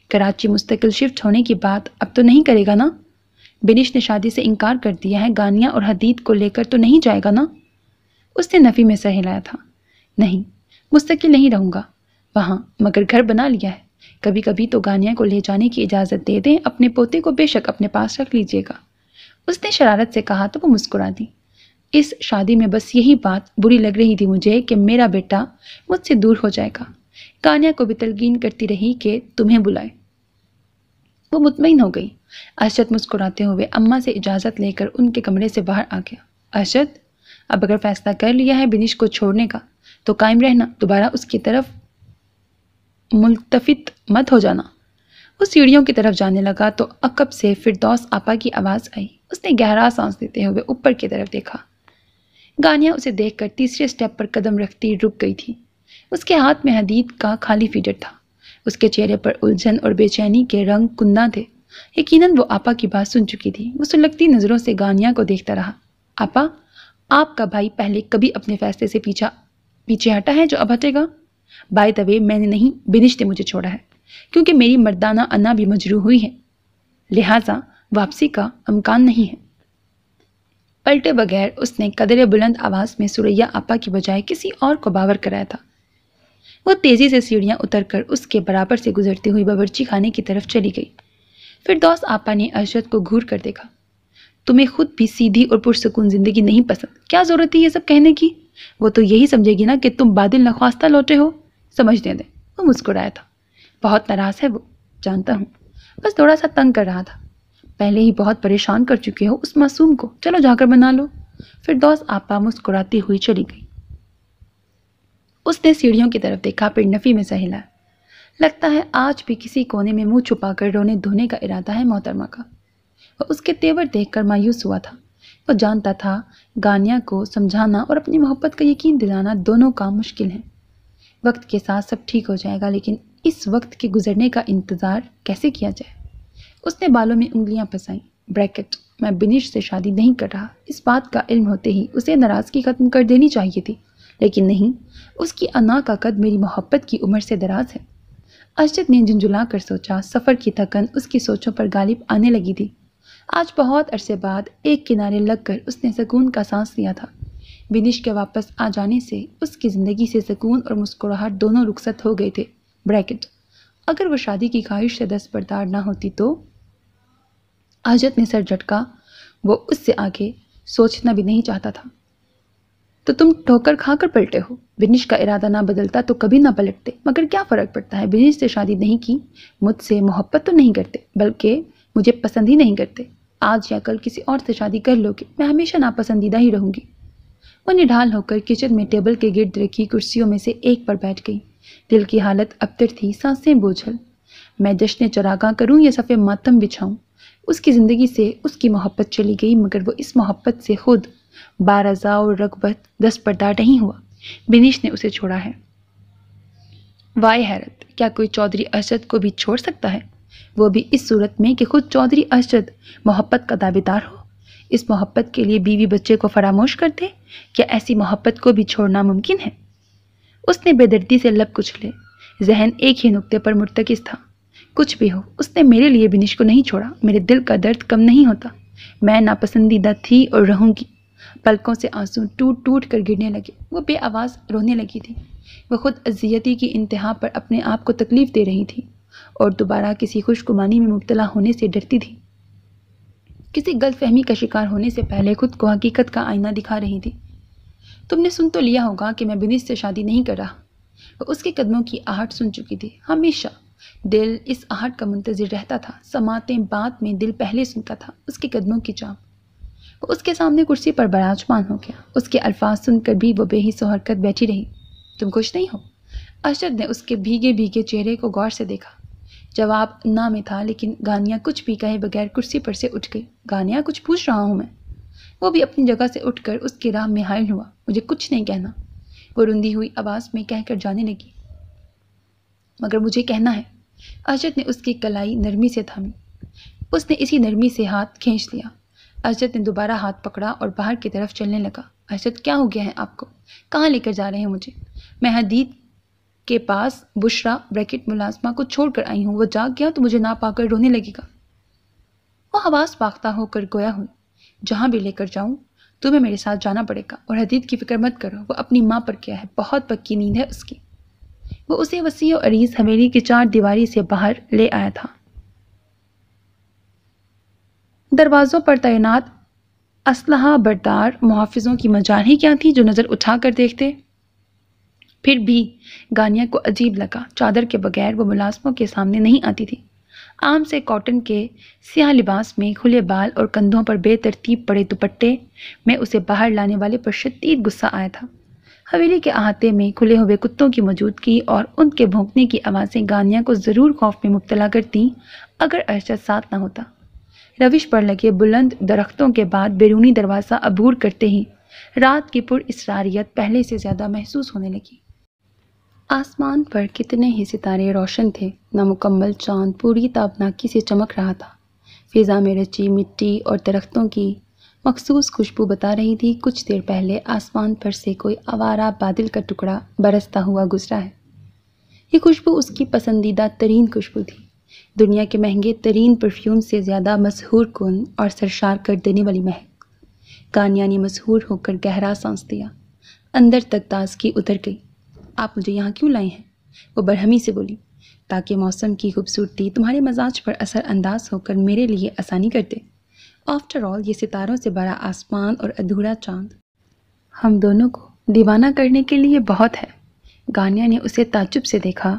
کراچی مستقل شفٹ ہونے کی بات اب تو نہیں کرے گا نا؟ بنش نے شادی سے انکار کر دیا ہے، گانیہ اور حدید کو لے کر تو نہیں جائے گا نا؟ اس نے نفی میں سر ہلایا تھا۔ نہیں، مستقل نہیں رہوں گا وہاں، مگر گھر بنا لیا ہے، کبھی کبھی تو گانیہ کو لے جانے کی اجازت دے دیں، اپنے پوتے کو بے شک اپنے پاس رکھ لیجیے گا۔ اس نے شرارت سے کہا تو وہ مسکرا دی۔ اس شادی میں بس یہی بات بری لگ رہی تھی مجھے کہ میرا بیٹا مجھ سے دور ہو جائے گا۔ گانیہ کو بھی تلقین کرتی رہی کہ تمہیں بلائے۔ وہ مطمئن ہو گئی۔ ارشد مسکراتے ہوئے اماں سے اجازت لے کر ان کے کمرے سے باہر آ گیا۔ ارشد، اب اگر فیصلہ کر لیا ہے بنش کو چھوڑنے کا تو قائم رہنا، دوبارہ اس کی طرف ملتفت مت ہو جانا۔ وہ سیڑھیوں کی طرف جانے لگا تو عقب سے فردوس آپا کی آواز آئی۔ اس نے گہرا سانس لیتے ہوئے اوپر کی طرف دیکھا۔ گانیہ اسے دیکھ کر تیسرے سٹیپ پر قدم رکھتی رک گئی تھی۔ اس کے ہاتھ میں حدید کا خالی فیڈر تھا۔ اس کے چہرے پر الجھن اور بے چینی کے رنگ کندہ تھے۔ یقیناً وہ آپا کی بات سن چکی تھی۔ وہ سلگتی نظروں سے گانیہ کو دیکھتا رہا۔ آپا، آپ کا بھائی پہلے کبھی اپنے فیصلے سے پیچھے ہٹا ہے جو اب ہٹے گا؟ بائی دا وے، میں نے نہیں، بنش نے مجھے چھوڑا ہے، کیونکہ میری مردانہ انا بھی مجروح ہوئی ہے، لہٰذا واپسی کا امکان نہیں ہے۔ پلٹے بغیر اس نے قدرے بلند آواز میں سریا آپا کی بجائے کسی اور کو باور کرایا تھا۔ وہ تیزی سے سیڑھیاں اتر کر اس کے برابر سے گزرتی ہوئی باورچی خانے کی طرف چلی گئی۔ فردوس آپا نے ارشد کو گھور کر دیکھا۔ تمہیں خود بھی سیدھی اور پرسکون زندگی نہیں پسند، کیا ضرورت ہے یہ سب کہنے کی؟ وہ تو یہی سمجھے گی نا کہ تم بادل نخواستہ لوٹے ہو، سمجھنے دیں۔ وہ مسکرایا تھا۔ بہت ناراض ہے وہ، جانتا ہوں، بس تھوڑا سا تنگ کر رہا تھا، پہلے ہی بہت پریشان کر چکے ہو اس معصوم کو، چلو جا کر بنا لو۔ فردوس آپا مسکراتی ہوئی چلی گئی۔ اس نے سیڑھیوں کی طرف دیکھا، پھر نفی میں سر ہلایا۔ لگتا ہے آج بھی کسی کونے میں منہ چھپا کر رونے دھونے کا ارادہ ہے محترمہ کا۔ وہ اس کے تیور دیکھ کر مایوس ہوا تھا۔ وہ جانتا تھا گانیہ کو سمجھانا اور اپنی محبت کا یقین دلانا دونوں کام مشکل ہیں۔ وقت کے ساتھ سب ٹھیک ہو جائے گا، لیکن اس وقت کے گزرنے کا انتظار کیسے کیا جائے؟ اس نے بالوں میں انگلیاں پھنسائیں۔ بریکٹ، میں بنش سے شادی نہیں کر رہا۔ اس بات کا علم ہوتے ہی اسے ناراضگی ختم کر دینی چاہیے تھی، لیکن نہیں، اس کی انا کا قد میری محبت کی عمر سے دراز ہے۔ ارشد نے جھنجھلا کر سوچا۔ سفر کی تھکن اس کی سوچوں پر غالب آنے لگی تھی۔ آج بہت عرصے بعد ایک کنارے لگ کر اس نے سکون کا سانس لیا تھا۔ بنش کے واپس آ جانے سے اس کی زندگی سے سکون اور مسکراہٹ دونوں رخصت ہو گئے تھے۔ بریکٹ، اگر وہ شادی کی خواہش سے دستبردار نہ ہوتی تو؟ ارشد نے سر جھٹکا۔ وہ اس سے آگے سوچنا بھی نہیں چاہتا تھا۔ تو تم ٹھوکر کھا کر پلٹے ہو۔ بنش کا ارادہ نہ بدلتا تو کبھی نہ پلٹتے، مگر کیا فرق پڑتا ہے؟ بنش سے شادی نہیں کی، مجھ سے محبت تو نہیں کرتے، بلکہ مجھے پسند ہی نہیں کرتے۔ آج یا کل کسی اور سے شادی کر لو گے، میں ہمیشہ ناپسندیدہ ہی رہوں گی۔ وہ نڈھال ہو کر کچن میں ٹیبل کے گرد رکھی کرسیوں میں سے ایک پر بیٹھ گئی۔ دل کی حالت ابتر تھی، سانسیں بوجھل۔ میں جشن چراغاں کروں یا صفِ ماتم بچھاؤں؟ اس کی زندگی سے اس کی محبت چلی گئی، مگر وہ اس محبت سے خود بارضا اور رغبت دستبردار نہیں ہوا۔ بنش نے اسے چھوڑا ہے۔ وائے حیرت! کیا کوئی چودھری ارشد کو بھی چھوڑ سکتا ہے؟ وہ بھی اس صورت میں کہ خود چودھری ارشد محبت کا دعویدار ہو۔ اس محبت کے لیے بیوی بچے کو فراموش کر دے؟ کیا ایسی محبت کو بھی چھوڑنا ممکن ہے؟ اس نے بے دردی سے لب کچلے۔ ذہن ایک ہی نقطے پر مرتکز تھا۔ کچھ بھی ہو، اس نے میرے لیے بنش کو نہیں چھوڑا۔ میرے دل کا درد کم نہیں ہوتا۔ میں ناپسندیدہ تھی اور رہوں گی۔ پلکوں سے آنسو ٹوٹ ٹوٹ کر گرنے لگے۔ وہ بے آواز رونے لگی تھی۔ وہ خود اذیتی کی انتہا پر اپنے آپ کو تکلیف دے رہی تھی اور دوبارہ کسی خوش گمانی میں مبتلا ہونے سے ڈرتی تھی۔ کسی غلط فہمی کا شکار ہونے سے پہلے خود کو حقیقت کا آئینہ دکھا رہی تھی۔ تم نے سن تو لیا ہوگا کہ میں بنش سے شادی نہیں کر رہا۔ وہ اس کے قدموں کی آہٹ سن چکی تھی۔ ہمیشہ دل اس آہٹ کا منتظر رہتا تھا۔ سماعتیں بعد میں، دل پہلے سنتا تھا اس کے قدموں کی چاپ۔ وہ اس کے سامنے کرسی پر براجمان ہو گیا۔ اس کے الفاظ سن کر بھی وہ بے حس و حرکت بیٹھی رہی۔ تم خوش نہیں ہو؟ ارشد نے اس کے بھیگے بھیگے چہرے کو غور سے دیکھا۔ جواب نہ میں تھا، لیکن گانیہ کچھ بھی کہے بغیر کرسی پر سے اٹھ گئی۔ گانیہ، کچھ پوچھ رہا ہوں میں۔ وہ بھی اپنی جگہ سے اٹھ کر اس کی راہ میں حائل ہوا۔ مجھے کچھ نہیں کہنا، وہ رندی ہوئی آواز میں کہہ کر جانے لگی۔ مگر مجھے کہنا ہے۔ ارشد نے اس کی کلائی نرمی سے تھامی۔ اس نے اسی نرمی سے ہاتھ کھینچ لیا۔ ارشد نے دوبارہ ہاتھ پکڑا اور باہر کی طرف چلنے لگا۔ ارشد، کیا ہو گیا ہے آپ کو؟ کہاں لے کر جا رہے ہیں مجھے؟ میں حدید کے پاس بشرا بریکٹ ملازمہ کو چھوڑ کر آئی ہوں۔ وہ جاگ گیا تو مجھے نہ پا کر رونے لگے گا۔ وہ حواس باختہ ہو کر گویا ہوئی۔ جہاں بھی لے کر جاؤں تمہیں میرے ساتھ جانا پڑے گا، اور حدید کی فکر مت کرو، وہ اپنی ماں پر کیا ہے، بہت پکی نیند ہے اس کی۔ وہ اسے وسیع و عریض حویلی کی چار دیواری سے باہر لے آیا تھا۔ دروازوں پر تعینات اسلحہ بردار محافظوں کی مجال ہی کیا تھی جو نظر اٹھا کر دیکھتے۔ پھر بھی گانیہ کو عجیب لگا۔ چادر کے بغیر وہ ملازموں کے سامنے نہیں آتی تھی۔ عام سے کاٹن کے سیاہ لباس میں کھلے بال اور کندھوں پر بے ترتیب پڑے دوپٹے میں اسے باہر لانے والے پر شدید غصہ آیا تھا۔ حویلی کے احاطے میں کھلے ہوئے کتوں کی موجودگی اور ان کے بھونکنے کی آوازیں گانیہ کو ضرور خوف میں مبتلا کرتی اگر ارشد ساتھ نہ ہوتا۔ روش پر لگے بلند درختوں کے بعد بیرونی دروازہ عبور کرتے ہی رات کی پر اسراریت پہلے سے زیادہ محسوس ہونے لگی۔ آسمان پر کتنے ہی ستارے روشن تھے۔ نامکمل چاند پوری تابناکی سے چمک رہا تھا۔ فضا میں رچی مٹی اور درختوں کی مخصوص خوشبو بتا رہی تھی کچھ دیر پہلے آسمان پر سے کوئی آوارہ بادل کا ٹکڑا برستا ہوا گزرا ہے۔ یہ خوشبو اس کی پسندیدہ ترین خوشبو تھی۔ دنیا کے مہنگے ترین پرفیوم سے زیادہ مسحور کن اور سرشار کر دینے والی مہک۔ گانیہ نے مسحور ہو کر گہرا سانس لیا۔ اندر تک تازگی اتر گئی۔ آپ مجھے یہاں کیوں لائے ہیں؟ وہ برہمی سے بولی۔ تاکہ موسم کی خوبصورتی تمہارے مزاج پر اثر انداز ہو کر میرے لیے آسانی کر دے۔ آفٹر آل، یہ ستاروں سے بڑا آسمان اور ادھورا چاند ہم دونوں کو دیوانہ کرنے کے لیے بہت ہے۔ گانیہ نے اسے تعجب سے دیکھا۔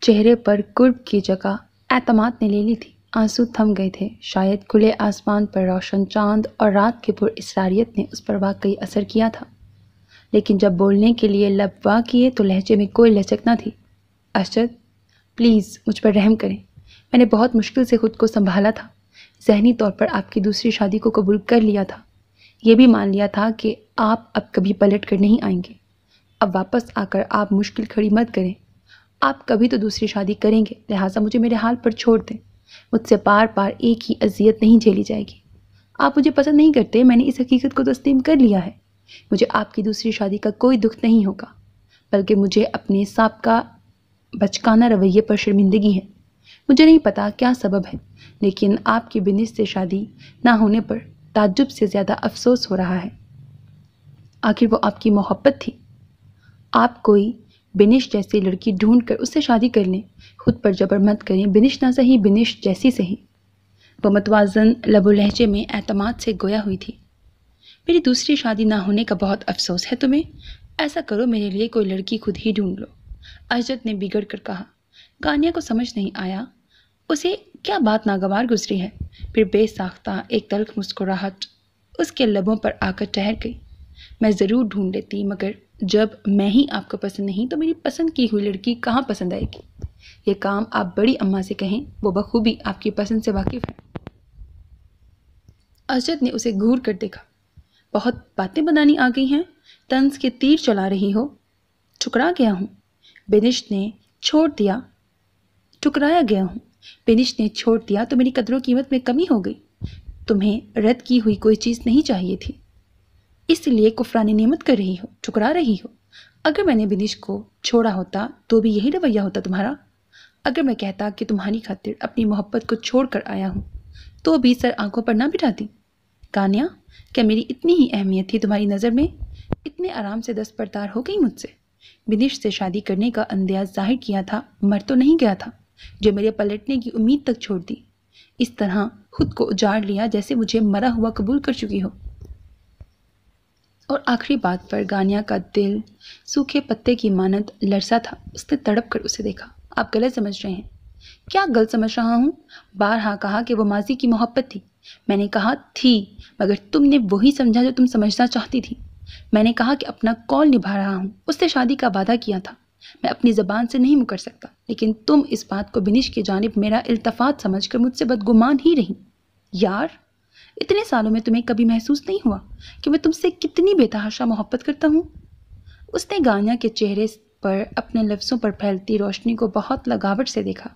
چہرے پر قرب کی جگہ اعتماد نے لے لی تھی۔ آنسو تھم گئے تھے۔ شاید کھلے آسمان پر روشن چاند اور رات کی پر اسراریت نے اس پر واقعی اثر کیا تھا، لیکن جب بولنے کے لیے لب وا کیے تو لہجے میں کوئی لچک نہ تھی۔ ارشد، پلیز مجھ پر رحم کریں۔ میں نے بہت مشکل سے خود کو سنبھالا تھا۔ ذہنی طور پر آپ کی دوسری شادی کو قبول کر لیا تھا۔ یہ بھی مان لیا تھا کہ آپ اب کبھی پلٹ کر نہیں آئیں گے۔ اب واپس آ کر آپ مشکل کھڑی مت کریں۔ آپ کبھی تو دوسری شادی کریں گے، لہٰذا مجھے میرے حال پر چھوڑ دیں۔ مجھ سے پار پار ایک ہی اذیت نہیں جھیلی جائے گی۔ آپ مجھے پسند نہیں کرتے، میں نے اس حقیقت کو تسلیم کر لیا ہے۔ مجھے آپ کی دوسری شادی کا کوئی دکھ نہیں ہوگا، بلکہ مجھے اپنے سابقہ بچکانہ رویے پر شرمندگی ہے۔ مجھے نہیں پتا کیا سبب ہے، لیکن آپ کی بنش سے شادی نہ ہونے پر تعجب سے زیادہ افسوس ہو رہا ہے۔ آخر وہ آپ کی محبت تھی۔ آپ کوئی بنش جیسی لڑکی ڈھونڈ کر اس سے شادی کر لیں، خود پر جبر مت کریں، بنش نہ صحیح بنش جیسی صحیح۔ وہ متوازن لب و لہجے میں اعتماد سے گویا ہوئی تھی۔ میری دوسری شادی نہ ہونے کا بہت افسوس ہے تمہیں؟ ایسا کرو، میرے لیے کوئی لڑکی خود ہی ڈھونڈ لو، ارشد نے بگڑ کر کہا۔ گانیہ کو سمجھ نہیں آیا اسے کیا بات ناگوار گزری ہے۔ پھر بے ساختہ ایک تلخ مسکراہٹ اس کے لبوں پر آ کر ٹھہر گئی۔ میں ضرور ڈھونڈ لیتی، مگر جب میں ہی آپ کو پسند نہیں تو میری پسند کی ہوئی لڑکی کہاں پسند آئے گی؟ یہ کام آپ بڑی اماں سے کہیں، وہ بخوبی آپ کی پسند سے واقف ہے۔ ارشد نے اسے گھور کر دیکھا۔ بہت باتیں بنانی آ گئی ہیں، طنز کے تیر چلا رہی ہو۔ ٹھکرا گیا ہوں، بنش نے چھوڑ دیا، ٹھکرایا گیا ہوں، بنش نے چھوڑ دیا تو میری قدر و قیمت میں کمی ہو گئی۔ تمہیں رد کی ہوئی کوئی چیز نہیں چاہیے تھی، اس لیے کفران نعمت کر رہی ہو، ٹھکرا رہی ہو۔ اگر میں نے بنش کو چھوڑا ہوتا تو بھی یہی رویہ ہوتا تمہارا؟ اگر میں کہتا کہ تمہاری خاطر اپنی محبت کو چھوڑ کر آیا ہوں تو بھی سر آنکھوں پر نہ بٹھاتی؟ گانیہ، کیا میری اتنی ہی اہمیت تھی تمہاری نظر میں؟ اتنے آرام سے دستبردار ہو گئی مجھ سے؟ بنش سے شادی کرنے کا انداز ظاہر کیا تھا، مر تو نہیں گیا تھا جو میرے پلٹنے کی امید تک چھوڑ دی۔ اس طرح خود کو اجاڑ لیا جیسے مجھے مرا ہوا قبول کر چکی ہو۔ اور آخری بات پر گانیہ کا دل سوکھے پتے کی مانند لرزا تھا۔ اس نے تڑپ کر اسے دیکھا۔ آپ غلط سمجھ رہے ہیں۔ کیا غلط سمجھ رہا ہوں؟ بارہا کہا کہ وہ ماضی کی محبت تھی۔ میں نے کہا تھی، مگر تم نے وہی سمجھا جو تم سمجھنا چاہتی تھی۔ میں نے کہا کہ اپنا قول نبھا رہا ہوں، اس سے شادی کا وعدہ کیا تھا، میں اپنی زبان سے نہیں مکر سکتا، لیکن تم اس بات کو بنش کی جانب میرا التفات سمجھ کر مجھ سے بدگمان ہی رہی۔ یار، اتنے سالوں میں تمہیں کبھی محسوس نہیں ہوا کہ میں تم سے کتنی بے تحاشا محبت کرتا ہوں؟ اس نے گانیہ کے چہرے پر اپنے لفظوں پر پھیلتی روشنی کو بہت لگاوٹ سے دیکھا۔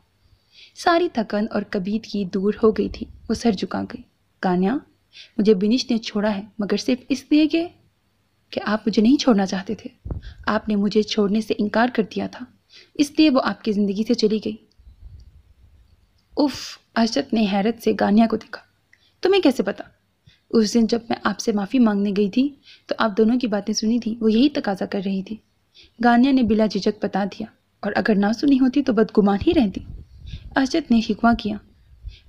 ساری تھکن اور کبیدگی دور ہو گئی تھی۔ وہ سر جھکا گئی۔ گانیہ، مجھے بنش نے چھوڑا ہے، مگر صرف اس لیے کہ آپ مجھے نہیں چھوڑنا چاہتے تھے۔ آپ نے مجھے چھوڑنے سے انکار کر دیا تھا، اس لیے وہ آپ کی زندگی سے چلی گئی۔ اف! ارشد نے حیرت سے گانیہ کو دیکھا۔ تمہیں کیسے پتا؟ اس دن جب میں آپ سے معافی مانگنے گئی تھی تو آپ دونوں کی باتیں سنی تھی، وہ یہی تقاضا کر رہی تھی۔ گانیہ نے بلا جھجک بتا دیا، اور اگر نہ سنی ہوتی تو بدگمان ہی رہتی۔ ارشد نے شکوہ کیا۔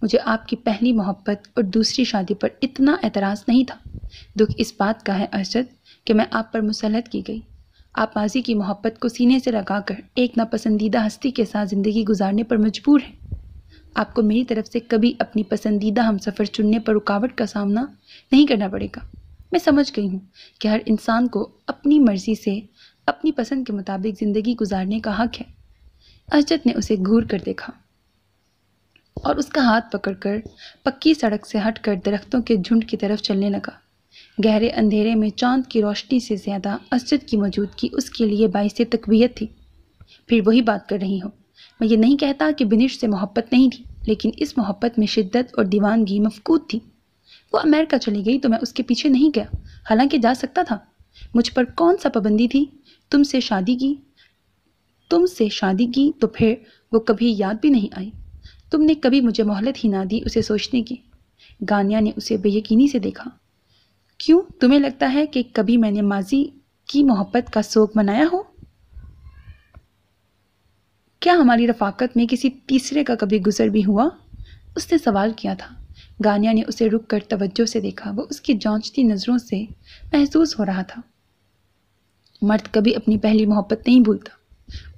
مجھے آپ کی پہلی محبت اور دوسری شادی پر اتنا اعتراض نہیں تھا۔ دکھ اس بات کا ہے ارشد کہ میں آپ پر مسلط کی گئی۔ آپ ماضی کی محبت کو سینے سے لگا کر ایک ناپسندیدہ ہستی کے ساتھ زندگی گزارنے پر مجبور ہیں۔ آپ کو میری طرف سے کبھی اپنی پسندیدہ ہمسفر چننے پر رکاوٹ کا سامنا نہیں کرنا پڑے گا۔ میں سمجھ گئی ہوں کہ ہر انسان کو اپنی مرضی سے اپنی پسند کے مطابق زندگی گزارنے کا حق ہے۔ ارشد نے اسے گھور کر دیکھا اور اس کا ہاتھ پکڑ کر پکی سڑک سے ہٹ کر درختوں کے جھنڈ کی طرف چلنے لگا۔ گہرے اندھیرے میں چاند کی روشنی سے زیادہ ارشد کی موجودگی اس کے لیے باعث تقویت تھی۔ پھر وہی بات کر رہی ہو۔ میں یہ نہیں کہتا کہ بنش سے محبت نہیں تھی، لیکن اس محبت میں شدت اور دیوانگی مفقود تھی۔ وہ امریکہ چلی گئی تو میں اس کے پیچھے نہیں گیا، حالانکہ جا سکتا تھا۔ مجھ پر کون سا پابندی تھی؟ تم سے شادی کی تو پھر وہ کبھی یاد بھی نہیں آئی۔ تم نے کبھی مجھے مہلت ہی نہ دی اسے سوچنے کی۔ گانیہ نے اسے بے یقینی سے دیکھا۔ کیوں؟ تمہیں لگتا ہے کہ کبھی میں نے ماضی کی محبت کا سوگ منایا ہو؟ کیا ہماری رفاقت میں کسی تیسرے کا کبھی گزر بھی ہوا؟ اس نے سوال کیا تھا۔ گانیہ نے اسے رک کر توجہ سے دیکھا۔ وہ اس کی جانچتی نظروں سے محسوس ہو رہا تھا۔ مرد کبھی اپنی پہلی محبت نہیں بھولتا،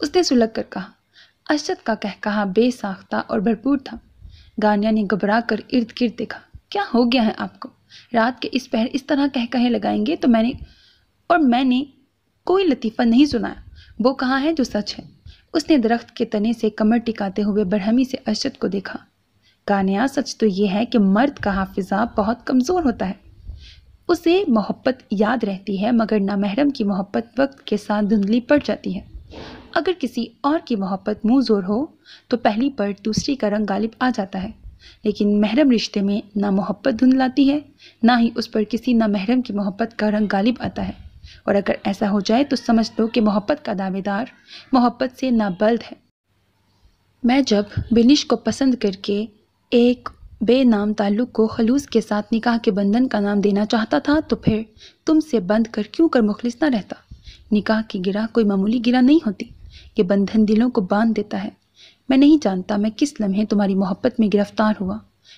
اس نے سلگ کر کہا۔ ارشد کا کہا بے ساختہ اور بھرپور تھا۔ گانیہ نے گھبرا کر ارد گرد دیکھا۔ کیا ہو گیا ہے آپ کو؟ رات کے اس پہر اس طرح کہے لگائیں گے تو میں نے کوئی لطیفہ نہیں سنایا، وہ کہا ہے جو سچ ہے۔ اس نے درخت کے تنے سے کمر ٹکاتے ہوئے برہمی سے ارشد کو دیکھا۔ گانیہ، سچ تو یہ ہے کہ مرد کا حافظہ بہت کمزور ہوتا ہے۔ اسے محبت یاد رہتی ہے، مگر نامحرم کی محبت وقت کے ساتھ دھندلی پڑ جاتی ہے۔ اگر کسی اور کی محبت منہ زور ہو تو پہلی پر دوسری کا رنگ غالب آ جاتا ہے۔ لیکن محرم رشتے میں نہ محبت دھندلاتی ہے، نہ ہی اس پر کسی نامحرم کی محبت کا رنگ غالب آتا ہے، اور اگر ایسا ہو جائے تو سمجھ لو کہ محبت کا دعوے دار محبت سے نابلد ہے۔ میں جب بنش کو پسند کر کے ایک بے نام تعلق کو خلوص کے ساتھ نکاح کے بندھن کا نام دینا چاہتا تھا تو پھر تم سے بندھ کر کیوں کر مخلص نہ رہتا؟ نکاح کی گرہ کوئی معمولی گرہ نہیں ہوتی، یہ بندھن دلوں کو باندھ دیتا ہے۔ میں نہیں جانتا میں کس لمحے تمہاری محبت میں گرفتار ہوا،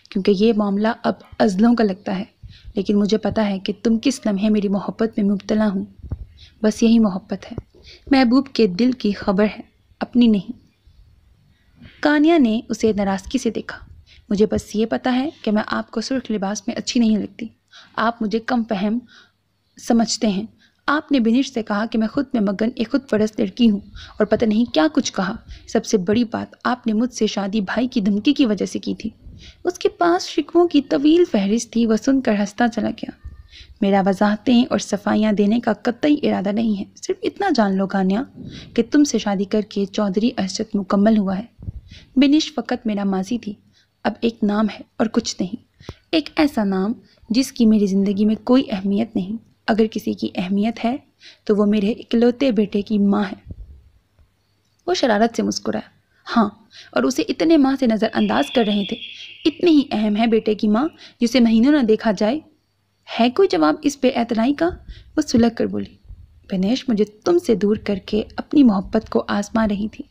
کیونکہ یہ معاملہ اب ازلوں کا لگتا ہے، لیکن مجھے پتا ہے کہ تم کس لمحے میری محبت میں مبتلا ہوں۔ بس یہی محبت ہے، محبوب کے دل کی خبر ہے، اپنی نہیں۔ کانیا نے اسے ناراضگی سے دیکھا۔ مجھے بس یہ پتا ہے کہ میں آپ کو سرخ لباس میں اچھی نہیں لگتی، آپ مجھے کم فہم سمجھتے ہیں۔ آپ نے بنش سے کہا کہ میں خود میں مگن ایک خود پرست لڑکی ہوں، اور پتہ نہیں کیا کچھ کہا۔ سب سے بڑی بات آپ نے مجھ سے شادی بھائی کی دھمکی کی وجہ سے کی تھی۔ اس کے پاس شکووں کی طویل فہرست تھی، وہ سن کر ہنستا چلا گیا۔ میرا وضاحتیں اور صفائیاں دینے کا قطعی ارادہ نہیں ہے، صرف اتنا جان لو کانیا کہ تم سے شادی کر کے چودھری ارشد مکمل ہوا ہے۔ بنش فقط میرا ماضی تھی، اب ایک نام ہے اور کچھ نہیں، ایک ایسا نام جس کی میری زندگی میں کوئی اہمیت نہیں۔ اگر کسی کی اہمیت ہے تو وہ میرے اکلوتے بیٹے کی ماں ہے۔ وہ شرارت سے مسکرایا۔ ہاں، اور اسے اتنے ماہ سے نظر انداز کر رہے تھے۔ اتنی ہی اہم ہے بیٹے کی ماں جسے مہینوں نہ دیکھا جائے۔ ہے کوئی جواب اس بے اعتنائی کا؟ وہ سلگ کر بولی۔ بنیش مجھے تم سے دور کر کے اپنی محبت کو آزما رہی تھی۔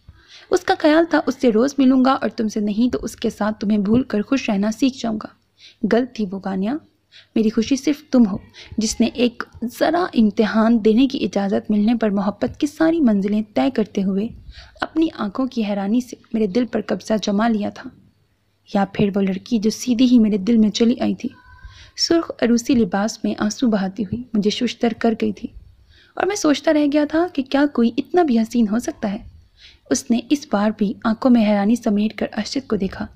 اس کا خیال تھا اس سے روز ملوں گا اور تم سے نہیں تو اس کے ساتھ تمہیں بھول کر خوش رہنا سیکھ جاؤں گا۔ غلط تھی وہ کانیا، میری خوشی صرف تم ہو، جس نے ایک ذرا امتحان دینے کی اجازت ملنے پر محبت کی ساری منزلیں طے کرتے ہوئے اپنی آنکھوں کی حیرانی سے میرے دل پر قبضہ جما لیا تھا۔ یا پھر وہ لڑکی جو سیدھی ہی میرے دل میں چلی آئی تھی، سرخ عروسی لباس میں آنسو بہاتی ہوئی مجھے ششتر کر گئی تھی، اور میں سوچتا رہ گیا تھا کہ کیا کوئی اتنا بھی حسین ہو سکتا ہے۔ اس نے اس بار بھی آنکھوں میں حیرانی سمیٹ کر ارشد کو دیکھا۔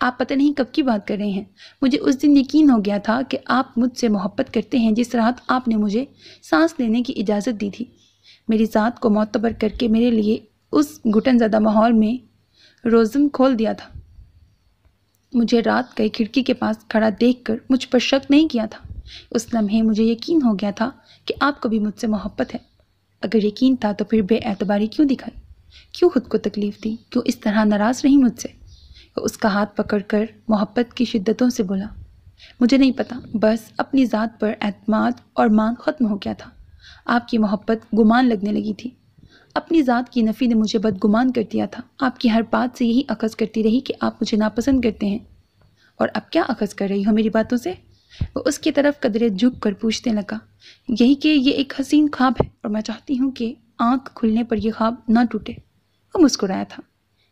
آپ پتہ نہیں کب کی بات کر رہے ہیں، مجھے اس دن یقین ہو گیا تھا کہ آپ مجھ سے محبت کرتے ہیں جس رات آپ نے مجھے سانس لینے کی اجازت دی تھی، میری ذات کو معتبر کر کے میرے لیے اس گھٹن زدہ ماحول میں روزن کھول دیا تھا۔ مجھے رات گئے کھڑکی کے پاس کھڑا دیکھ کر مجھ پر شک نہیں کیا تھا۔ اس لمحے مجھے یقین ہو گیا تھا کہ آپ کو بھی مجھ سے محبت ہے۔ اگر یقین تھا تو پھر بے اعتباری کیوں دکھائی؟ کیوں خود کو تکلیف دی؟ کیوں اس طرح ناراض رہی مجھ سے؟ وہ اس کا ہاتھ پکڑ کر محبت کی شدتوں سے بولا۔ مجھے نہیں پتا، بس اپنی ذات پر اعتماد اور مان ختم ہو گیا تھا۔ آپ کی محبت گمان لگنے لگی تھی۔ اپنی ذات کی نفی نے مجھے بدگمان کر دیا تھا۔ آپ کی ہر بات سے یہی اخذ کرتی رہی کہ آپ مجھے ناپسند کرتے ہیں۔ اور اب کیا اخذ کر رہی ہو میری باتوں سے؟ وہ اس کی طرف قدرے جھک کر پوچھنے لگا۔ یہی کہ یہ ایک حسین خواب ہے اور میں چاہتی ہوں کہ آنکھ کھلنے پر یہ خواب نہ ٹوٹے۔ وہ مسکرایا تھا۔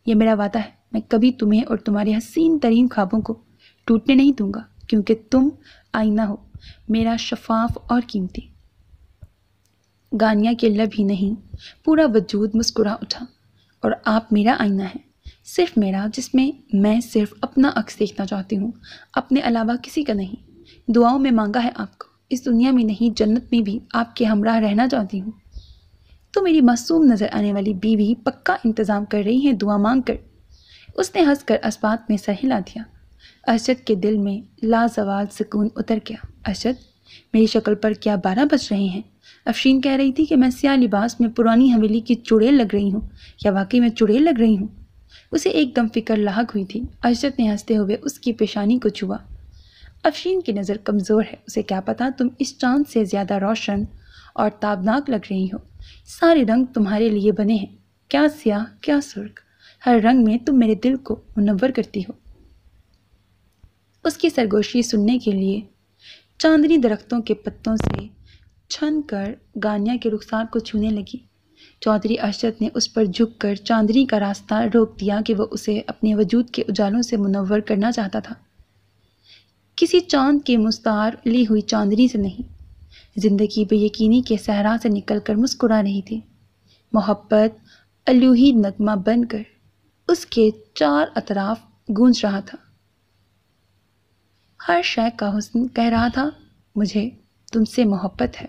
یہ میرا وعدہ ہے، میں کبھی تمہیں اور تمہارے حسین ترین خوابوں کو ٹوٹنے نہیں دوں گا، کیونکہ تم آئینہ ہو، میرا شفاف اور قیمتی۔ گانیا کے لب ہی نہیں، پورا وجود مسکرا اٹھا۔ اور آپ میرا آئینہ ہیں، صرف میرا، جس میں میں صرف اپنا عکس دیکھنا چاہتی ہوں، اپنے علاوہ کسی کا نہیں۔ دعاؤں میں مانگا ہے آپ کو، اس دنیا میں نہیں جنت میں بھی آپ کے ہمراہ رہنا چاہتی ہوں۔ تو میری معصوم نظر آنے والی بیوی پکا انتظام کر رہی ہے دعا مانگ کر۔ اس نے ہنس کر اسبات میں سر ہلا دیا۔ ارشد کے دل میں لازوال سکون اتر گیا۔ ارشد، میری شکل پر کیا 12 بج رہے ہیں؟ افشین کہہ رہی تھی کہ میں سیاہ لباس میں پرانی حویلی کی چڑیل لگ رہی ہوں، یا واقعی میں چڑیل لگ رہی ہوں؟ اسے ایک دم فکر لاحق ہوئی تھی۔ ارشد نے ہنستے ہوئے اس کی پیشانی کو چھوا۔ افشین کی نظر کمزور ہے، اسے کیا پتا تم اس چاند سے زیادہ روشن اور تابناک لگ رہی ہو۔ سارے رنگ تمہارے لیے بنے ہیں، کیا سیاہ کیا سرخ، ہر رنگ میں تم میرے دل کو منور کرتی ہو۔ اس کی سرگوشی سننے کے لیے چاندنی درختوں کے پتوں سے چھن کر گانیا کے رخسار کو چھونے لگی۔ چودھری ارشد نے اس پر جھک کر چاندنی کا راستہ روک دیا کہ وہ اسے اپنے وجود کے اجالوں سے منور کرنا چاہتا تھا، کسی چاند کے مستعار لی ہوئی چاندنی سے نہیں۔ زندگی بے یقینی کے صحرا سے نکل کر مسکرا رہی تھی۔ محبت الوہی نغمہ بن کر اس کے چار اطراف گونج رہا تھا۔ ہر شے کا حسن کہہ رہا تھا، مجھے تم سے محبت ہے،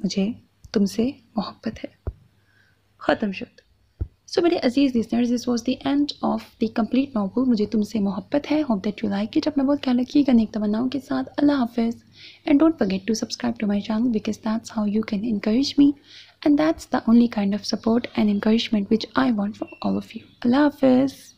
مجھے تم سے محبت ہے۔ ختم شد۔ سو میرے عزیز listeners, this was the end of the complete novel مجھے تم سے محبت ہے. Hope that you like it. اپنا بہت خیال رکھیے گا نیک تمناؤں کے ساتھ. اللہ حافظ. And don't forget to subscribe to my channel because that's how you can encourage me and that's the only kind of support and encouragement which I want from all of you. اللہ حافظ.